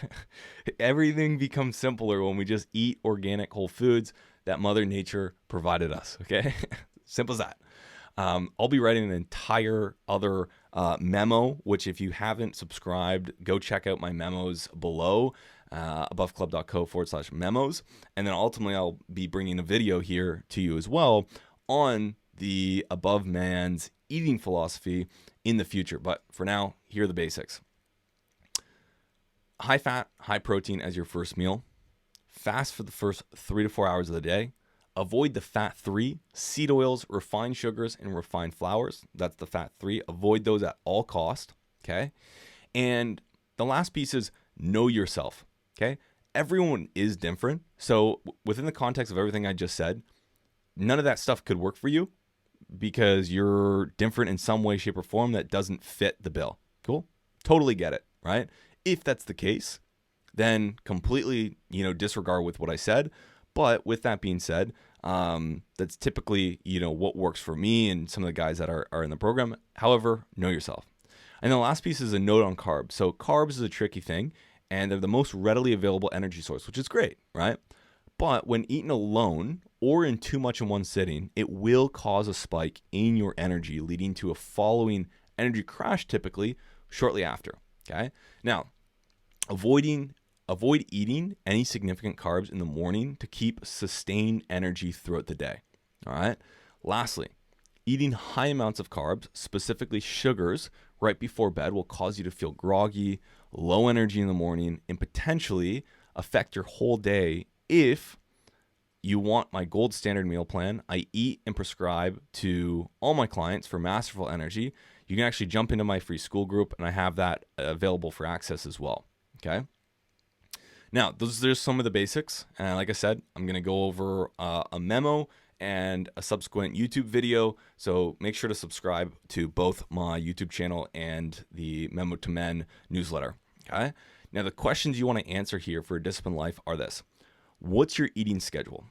Everything becomes simpler when we just eat organic whole foods that Mother Nature provided us. Okay. Simple as that. I'll be writing an entire other memo, which if you haven't subscribed, go check out my memos below, aboveclub.co/memos. And then ultimately I'll be bringing a video here to you as well on the Above Man's eating philosophy in the future. But for now, here are the basics. High fat, high protein as your first meal. Fast for the first 3 to 4 hours of the day. Avoid the fat 3, seed oils, refined sugars, and refined flours. That's the fat 3. Avoid those at all cost. Okay. And the last piece is know yourself. Okay. Everyone is different. So within the context of everything I just said, none of that stuff could work for you because you're different in some way, shape, or form that doesn't fit the bill. Cool. Totally get it. Right. If that's the case, then completely, disregard with what I said. But with that being said, that's typically, what works for me and some of the guys that are in the program. However, know yourself. And the last piece is a note on carbs. So carbs is a tricky thing, and they're the most readily available energy source, which is great, right? But when eaten alone or in too much in one sitting, it will cause a spike in your energy, leading to a following energy crash typically shortly after. Okay. Now, avoid eating any significant carbs in the morning to keep sustained energy throughout the day. All right. Lastly, eating high amounts of carbs, specifically sugars, right before bed will cause you to feel groggy, low energy in the morning, and potentially affect your whole day. If you want my gold standard meal plan, I eat and prescribe to all my clients for masterful energy. You can actually jump into my free school group, and I have that available for access as well. Okay. Now, those are just some of the basics. And like I said, I'm going to go over a memo and a subsequent YouTube video. So make sure to subscribe to both my YouTube channel and the Memo to Men newsletter. Okay. Now, the questions you want to answer here for a disciplined life are this. What's your eating schedule?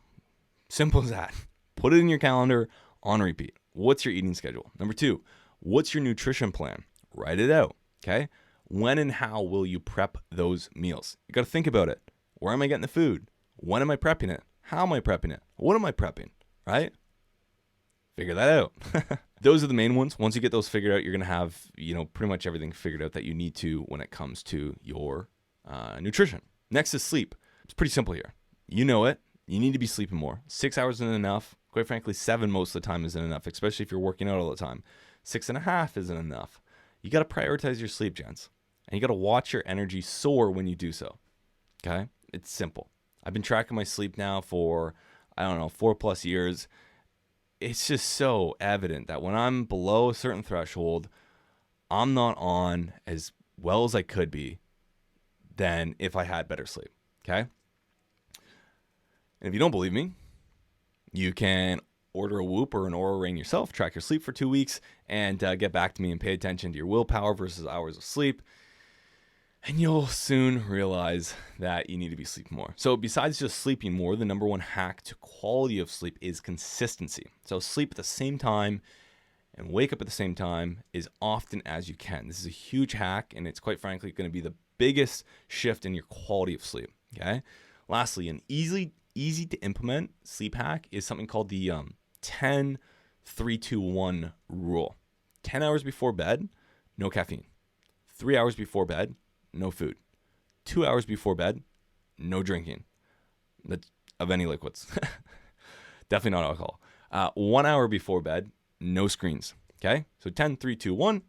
Simple as that. Put it in your calendar on repeat. What's your eating schedule? Number 2, what's your nutrition plan? Write it out. Okay. When and how will you prep those meals? You got to think about it. Where am I getting the food? When am I prepping it? How am I prepping it? What am I prepping? Right? Figure that out. Those are the main ones. Once you get those figured out, you're going to have, pretty much everything figured out that you need to when it comes to your nutrition. Next is sleep. It's pretty simple here. You know it. You need to be sleeping more. 6 hours isn't enough. Quite frankly, 7 most of the time isn't enough, especially if you're working out all the time. 6.5 isn't enough. You got to prioritize your sleep, gents. And you got to watch your energy soar when you do so. Okay? It's simple. I've been tracking my sleep now for, 4+ years. It's just so evident that when I'm below a certain threshold, I'm not on as well as I could be than if I had better sleep. Okay? And if you don't believe me, you can order a Whoop or an Oura Ring yourself, track your sleep for 2 weeks, and get back to me and pay attention to your willpower versus hours of sleep. And you'll soon realize that you need to be sleeping more. So besides just sleeping more, the number one hack to quality of sleep is consistency. So sleep at the same time and wake up at the same time as often as you can. This is a huge hack, and it's quite frankly going to be the biggest shift in your quality of sleep. Okay. Lastly, an easy to implement sleep hack is something called the 10-3-2-1 rule. 10 hours before bed, no caffeine. 3 hours before bed, no food. 2 hours before bed, no drinking of any liquids. Definitely not alcohol. 1 hour before bed, no screens. Okay? So 10-3-2-1.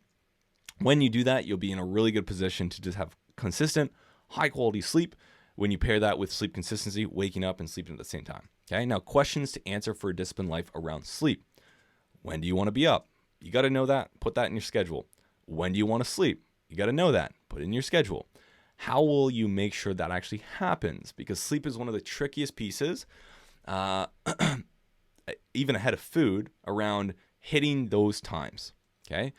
When you do that, you'll be in a really good position to just have consistent, high quality sleep. When you pair that with sleep consistency, waking up and sleeping at the same time. Okay? Now, questions to answer for a disciplined life around sleep. When do you want to be up? You got to know that. Put that in your schedule. When do you want to sleep? You got to know that. Put it in your schedule. How will you make sure that actually happens? Because sleep is one of the trickiest pieces, even ahead of food, around hitting those times. Okay?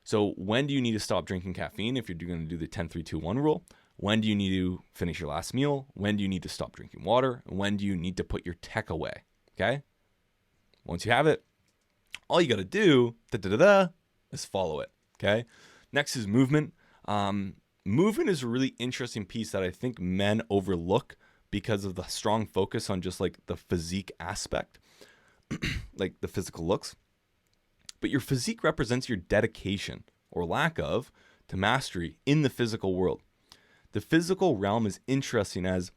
So when do you need to stop drinking caffeine if you're going to do the 10-3-2-1 rule? When do you need to finish your last meal? When do you need to stop drinking water? And when do you need to put your tech away? Okay? Once you have it, all you got to do is follow it. Okay? Next is movement. Movement is a really interesting piece that I think men overlook because of the strong focus on just like the physique aspect, like the physical looks. But your physique represents your dedication or lack of to mastery in the physical world. The physical realm is interesting as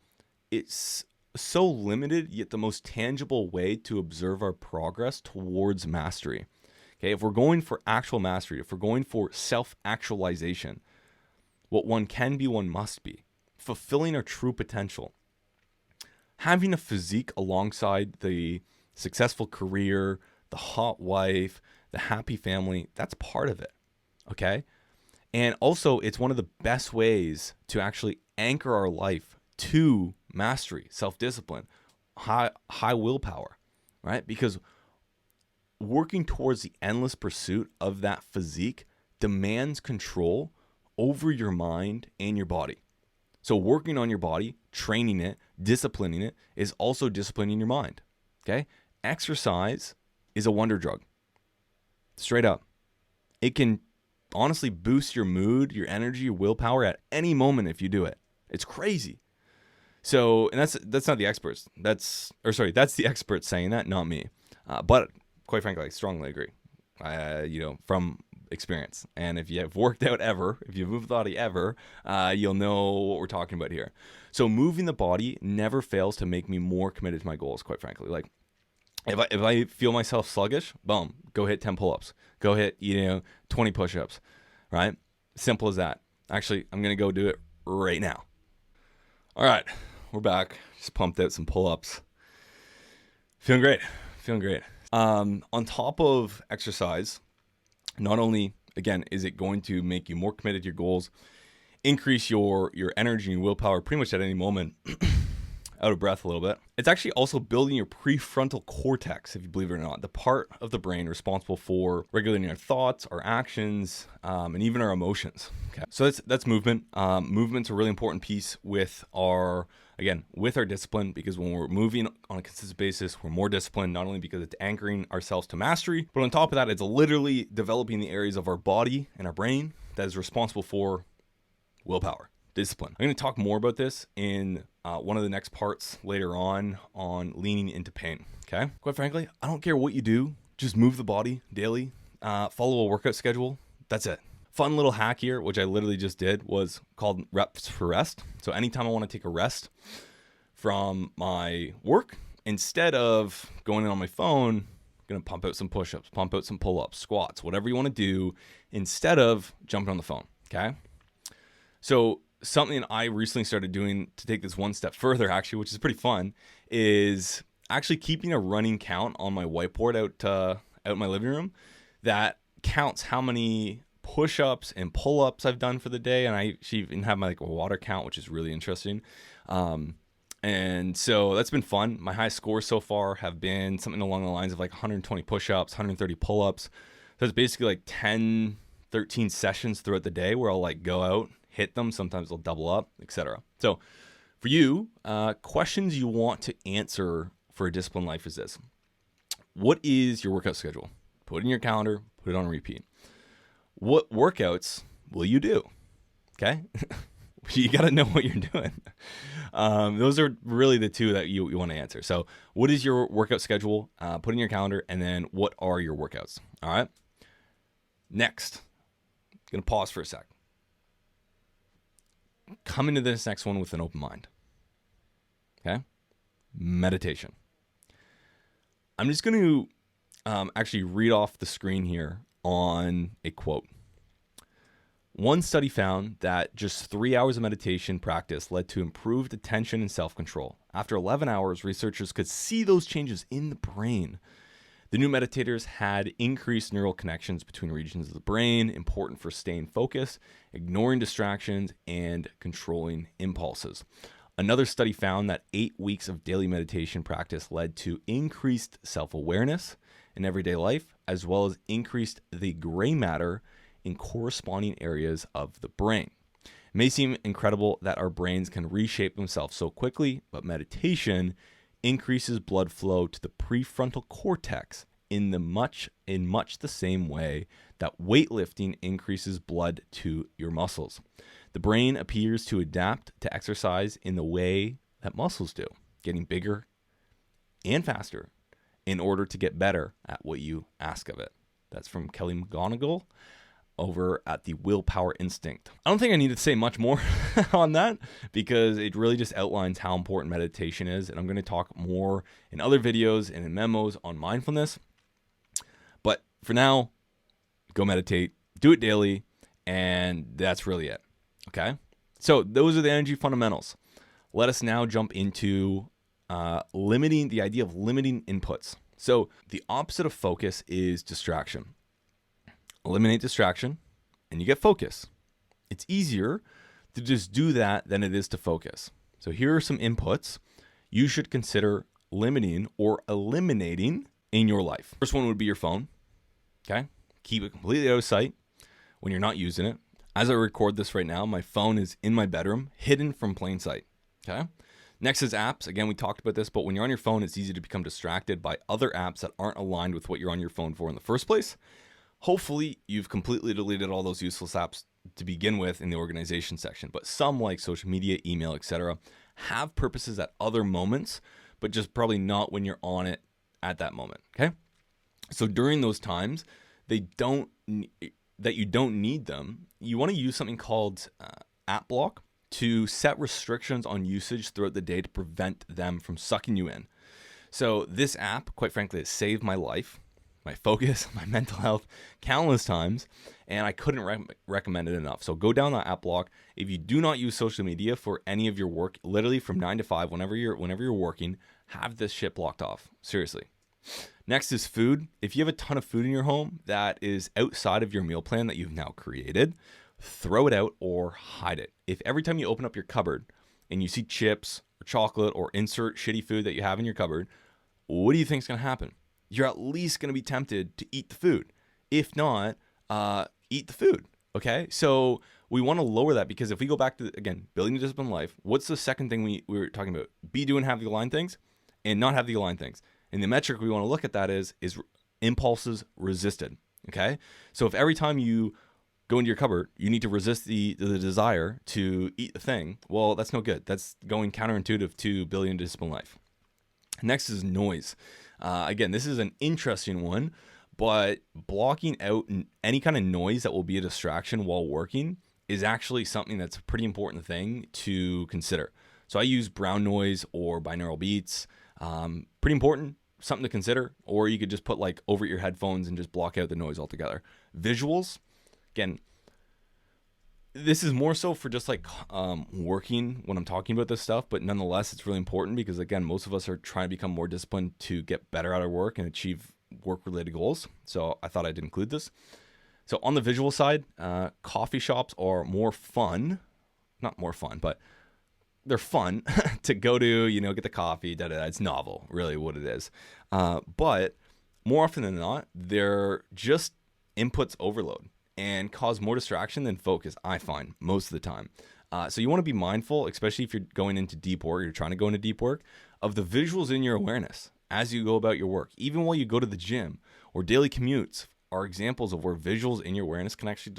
it's so limited, yet the most tangible way to observe our progress towards mastery. Okay, if we're going for actual mastery, if we're going for self-actualization, what one can be, one must be. Fulfilling our true potential. Having a physique alongside the successful career, the hot wife, the happy family, that's part of it. Okay? And also, it's one of the best ways to actually anchor our life to mastery, self-discipline, high willpower, right? Because working towards the endless pursuit of that physique demands control over your mind and your body. So working on your body, training it, disciplining it is also disciplining your mind. Okay? Exercise is a wonder drug. Straight up. It can honestly boost your mood, your energy, your willpower at any moment if you do it. It's crazy. So, and that's not the experts. That's the experts saying that, not me. But quite frankly, I strongly agree. From experience. And if you have worked out ever, if you've moved the body ever, you'll know what we're talking about here. So moving the body never fails to make me more committed to my goals, quite frankly. Like if I feel myself sluggish, boom, go hit 10 pull-ups. Go hit, 20 push-ups, right? Simple as that. Actually, I'm going to go do it right now. All right, we're back. Just pumped out some pull-ups. Feeling great. On top of exercise, not only, again, is it going to make you more committed to your goals, increase your energy and willpower pretty much at any moment, out of breath a little bit. It's actually also building your prefrontal cortex, if you believe it or not, the part of the brain responsible for regulating our thoughts, our actions, and even our emotions. Okay, so that's movement. Movement's a really important piece with our discipline, because when we're moving on a consistent basis, we're more disciplined, not only because it's anchoring ourselves to mastery, but on top of that, it's literally developing the areas of our body and our brain that is responsible for willpower, discipline. I'm going to talk more about this in one of the next parts later on leaning into pain. Okay. Quite frankly, I don't care what you do. Just move the body daily. Follow a workout schedule. That's it. Fun little hack here, which I literally just did, was called reps for rest. So anytime I want to take a rest from my work, instead of going on my phone, I'm going to pump out some push-ups, pump out some pull-ups, squats, whatever you want to do, instead of jumping on the phone. Okay. So something I recently started doing to take this one step further, actually, which is pretty fun, is actually keeping a running count on my whiteboard out in my living room that counts how many push-ups and pull-ups I've done for the day. And I even have my a water count, which is really interesting. And so that's been fun. My high scores so far have been something along the lines of 120 push-ups, 130 pull-ups. So it's basically 10, 13 sessions throughout the day where I'll go out, hit them. Sometimes they'll double up, etc. So for you, questions you want to answer for a disciplined life is this. What is your workout schedule? Put it in your calendar, put it on repeat. What workouts will you do? Okay. You got to know what you're doing. Those are really the two that you want to answer. So what is your workout schedule? Put in your calendar, and then what are your workouts? All right. Next, going to pause for a sec. Come into this next one with an open mind. Okay. Meditation. I'm just going to actually read off the screen here on a quote. One study found that just 3 hours of meditation practice led to improved attention and self-control. After 11 hours, researchers could see those changes in the brain. The new meditators had increased neural connections between regions of the brain, important for staying focused, ignoring distractions, and controlling impulses. Another study found that 8 weeks of daily meditation practice led to increased self-awareness in everyday life, as well as increased the gray matter in corresponding areas of the brain. It may seem incredible that our brains can reshape themselves so quickly, but meditation increases blood flow to the prefrontal cortex in much the same way that weightlifting increases blood to your muscles. The brain appears to adapt to exercise in the way that muscles do, getting bigger and faster in order to get better at what you ask of it. That's from Kelly McGonigal over at the Willpower Instinct. I don't think I need to say much more on that because it really just outlines how important meditation is. And I'm going to talk more in other videos and in memos on mindfulness. But for now, go meditate, do it daily, and that's really it. Okay? So those are the energy fundamentals. Let us now jump into the idea of limiting inputs. So the opposite of focus is distraction. Eliminate distraction, and you get focus. It's easier to just do that than it is to focus. So here are some inputs you should consider limiting or eliminating in your life. First one would be your phone. Okay? Keep it completely out of sight when you're not using it. As I record this right now, my phone is in my bedroom, hidden from plain sight. Okay? Next is apps. Again, we talked about this, but when you're on your phone, it's easy to become distracted by other apps that aren't aligned with what you're on your phone for in the first place. Hopefully, you've completely deleted all those useless apps to begin with in the organization section, but some like social media, email, etc., have purposes at other moments, but just probably not when you're on it at that moment, okay? So during those times, you don't need them, you want to use something called app block to set restrictions on usage throughout the day to prevent them from sucking you in. So this app, quite frankly, has saved my life, my focus, my mental health, countless times, and I couldn't recommend it enough. So go down that app block. If you do not use social media for any of your work, literally from 9 to 5, whenever you're working, have this shit blocked off. Seriously. Next is food. If you have a ton of food in your home that is outside of your meal plan that you've now created, throw it out or hide it. If every time you open up your cupboard and you see chips or chocolate or insert shitty food that you have in your cupboard, what do you think is going to happen? You're at least going to be tempted to eat the food. If not, eat the food, okay? So we want to lower that because if we go back to, again, building a disciplined life, what's the second thing we were talking about? Be, do, and have the aligned things and not have the aligned things. And the metric we want to look at that is impulses resisted, okay? So if every time you go into your cupboard, you need to resist the desire to eat the thing, well, that's no good. That's going counterintuitive to building a disciplined life. Next is noise. Again, this is an interesting one, but blocking out any kind of noise that will be a distraction while working is actually something that's a pretty important thing to consider. So I use brown noise or binaural beats. Pretty important, something to consider. Or you could just put like over your headphones and just block out the noise altogether. Visuals, again, this is more so for just like working when I'm talking about this stuff, but nonetheless, it's really important because again, most of us are trying to become more disciplined to get better at our work and achieve work-related goals. So I thought I'd include this. So on the visual side, coffee shops are more fun, not more fun, but they're fun to go to, get the coffee, It's novel, really what it is. But more often than not, they're just inputs overload and cause more distraction than focus, I find, most of the time. So you want to be mindful, especially if you're going into deep work, you're trying to go into deep work, of the visuals in your awareness as you go about your work. Even while you go to the gym or daily commutes are examples of where visuals in your awareness can actually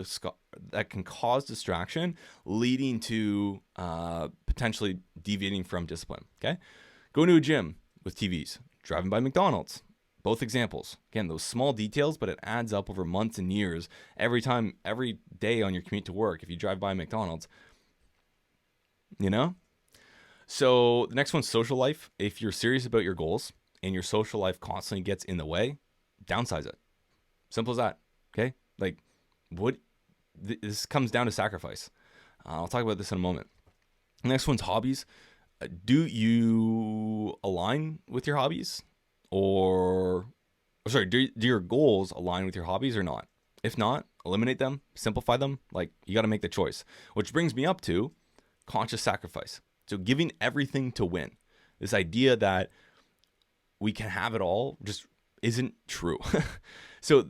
that can cause distraction, leading to potentially deviating from discipline. Okay, going to a gym with TVs, driving by McDonald's. Both examples. Again, those small details, but it adds up over months and years. Every day on your commute to work, if you drive by McDonald's, you know? So the next one's social life. If you're serious about your goals and your social life constantly gets in the way, downsize it. Simple as that. Okay? Like, this comes down to sacrifice. I'll talk about this in a moment. The next one's hobbies. Do you align with your hobbies? Do your goals align with your hobbies or not? If not, eliminate them, simplify them. Like, you got to make the choice. Which brings me up to conscious sacrifice. So giving everything to win. This idea that we can have it all just isn't true. So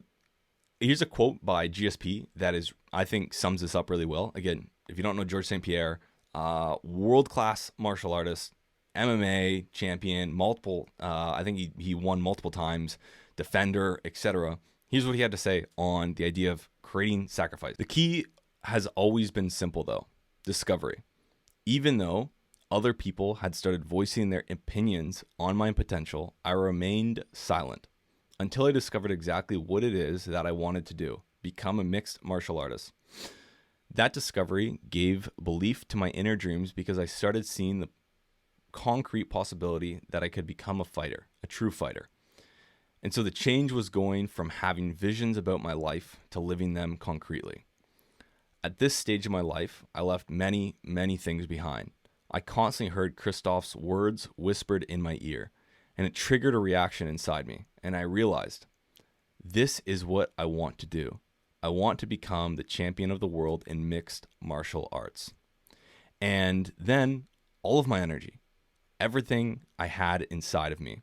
here's a quote by GSP that I think sums this up really well. Again, if you don't know Georges St-Pierre, world-class martial artist, MMA champion, multiple, I think he won multiple times, defender, etc. Here's what he had to say on the idea of creating sacrifice. The key has always been simple though, discovery. Even though other people had started voicing their opinions on my potential, I remained silent until I discovered exactly what it is that I wanted to do, become a mixed martial artist. That discovery gave belief to my inner dreams because I started seeing the concrete possibility that I could become a fighter, a true fighter. And so the change was going from having visions about my life to living them concretely. At this stage of my life, I left many, many things behind. I constantly heard Christoph's words whispered in my ear, and it triggered a reaction inside me. And I realized, this is what I want to do. I want to become the champion of the world in mixed martial arts. And then all of my energy, everything I had inside of me,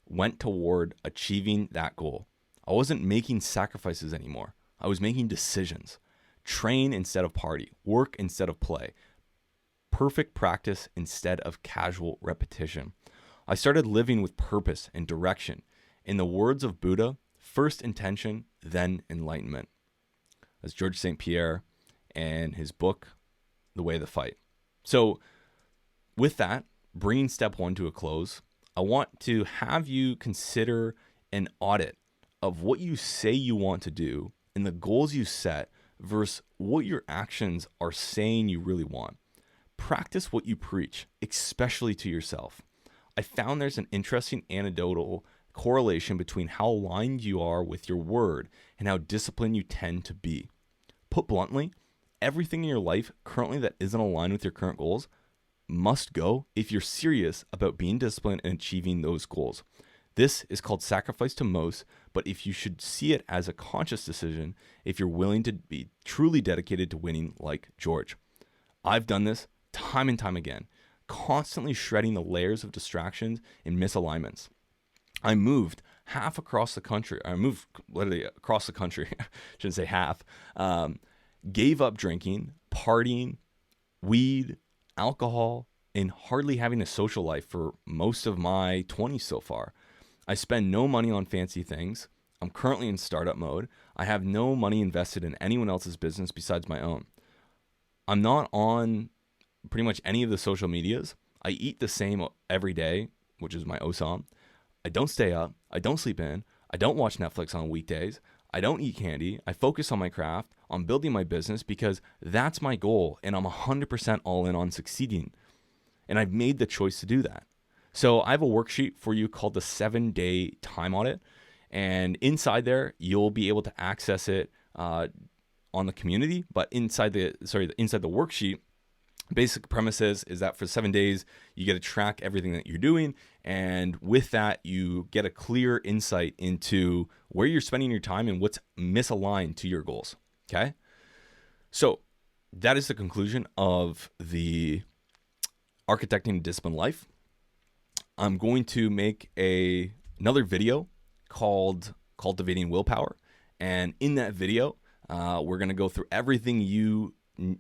went toward achieving that goal. I wasn't making sacrifices anymore. I was making decisions. Train instead of party. Work instead of play. Perfect practice instead of casual repetition. I started living with purpose and direction. In the words of Buddha, first intention, then enlightenment. That's Georges St-Pierre and his book, The Way of the Fight. So with that, bringing step one to a close, I want to have you consider an audit of what you say you want to do and the goals you set versus what your actions are saying you really want. Practice what you preach, especially to yourself. I found there's an interesting anecdotal correlation between how aligned you are with your word and how disciplined you tend to be. Put bluntly, everything in your life currently that isn't aligned with your current goals must go if you're serious about being disciplined and achieving those goals. This is called sacrifice to most, but if you should see it as a conscious decision, if you're willing to be truly dedicated to winning like George. I've done this time and time again, constantly shredding the layers of distractions and misalignments. I moved half across the country. I moved literally across the country. Shouldn't say half. Gave up drinking, partying, weed, alcohol, and hardly having a social life for most of my 20s so far. I spend no money on fancy things. I'm currently in startup mode. I have no money invested in anyone else's business besides my own. I'm not on pretty much any of the social medias. I eat the same every day, which is my OSOM. I don't stay up. I don't sleep in. I don't watch Netflix on weekdays. I don't eat candy. I focus on my craft, on building my business because that's my goal and I'm 100% all in on succeeding. And I've made the choice to do that. So I have a worksheet for you called the 7-day time audit. And inside there, you'll be able to access it on the community. But inside the worksheet, basic premise is that for 7 days, you get to track everything that you're doing. And with that, you get a clear insight into where you're spending your time and what's misaligned to your goals. Okay? So that is the conclusion of the Architecting a Disciplined Life. I'm going to make another video called Cultivating Willpower. And in that video, we're going to go through everything you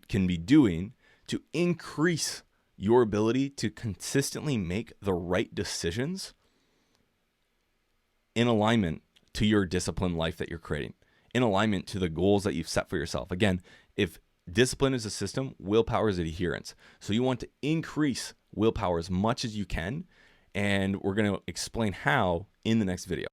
can be doing to increase your ability to consistently make the right decisions in alignment to your disciplined life that you're creating. in alignment to the goals that you've set for yourself. Again, if discipline is a system, willpower is adherence. So you want to increase willpower as much as you can, and we're going to explain how in the next video.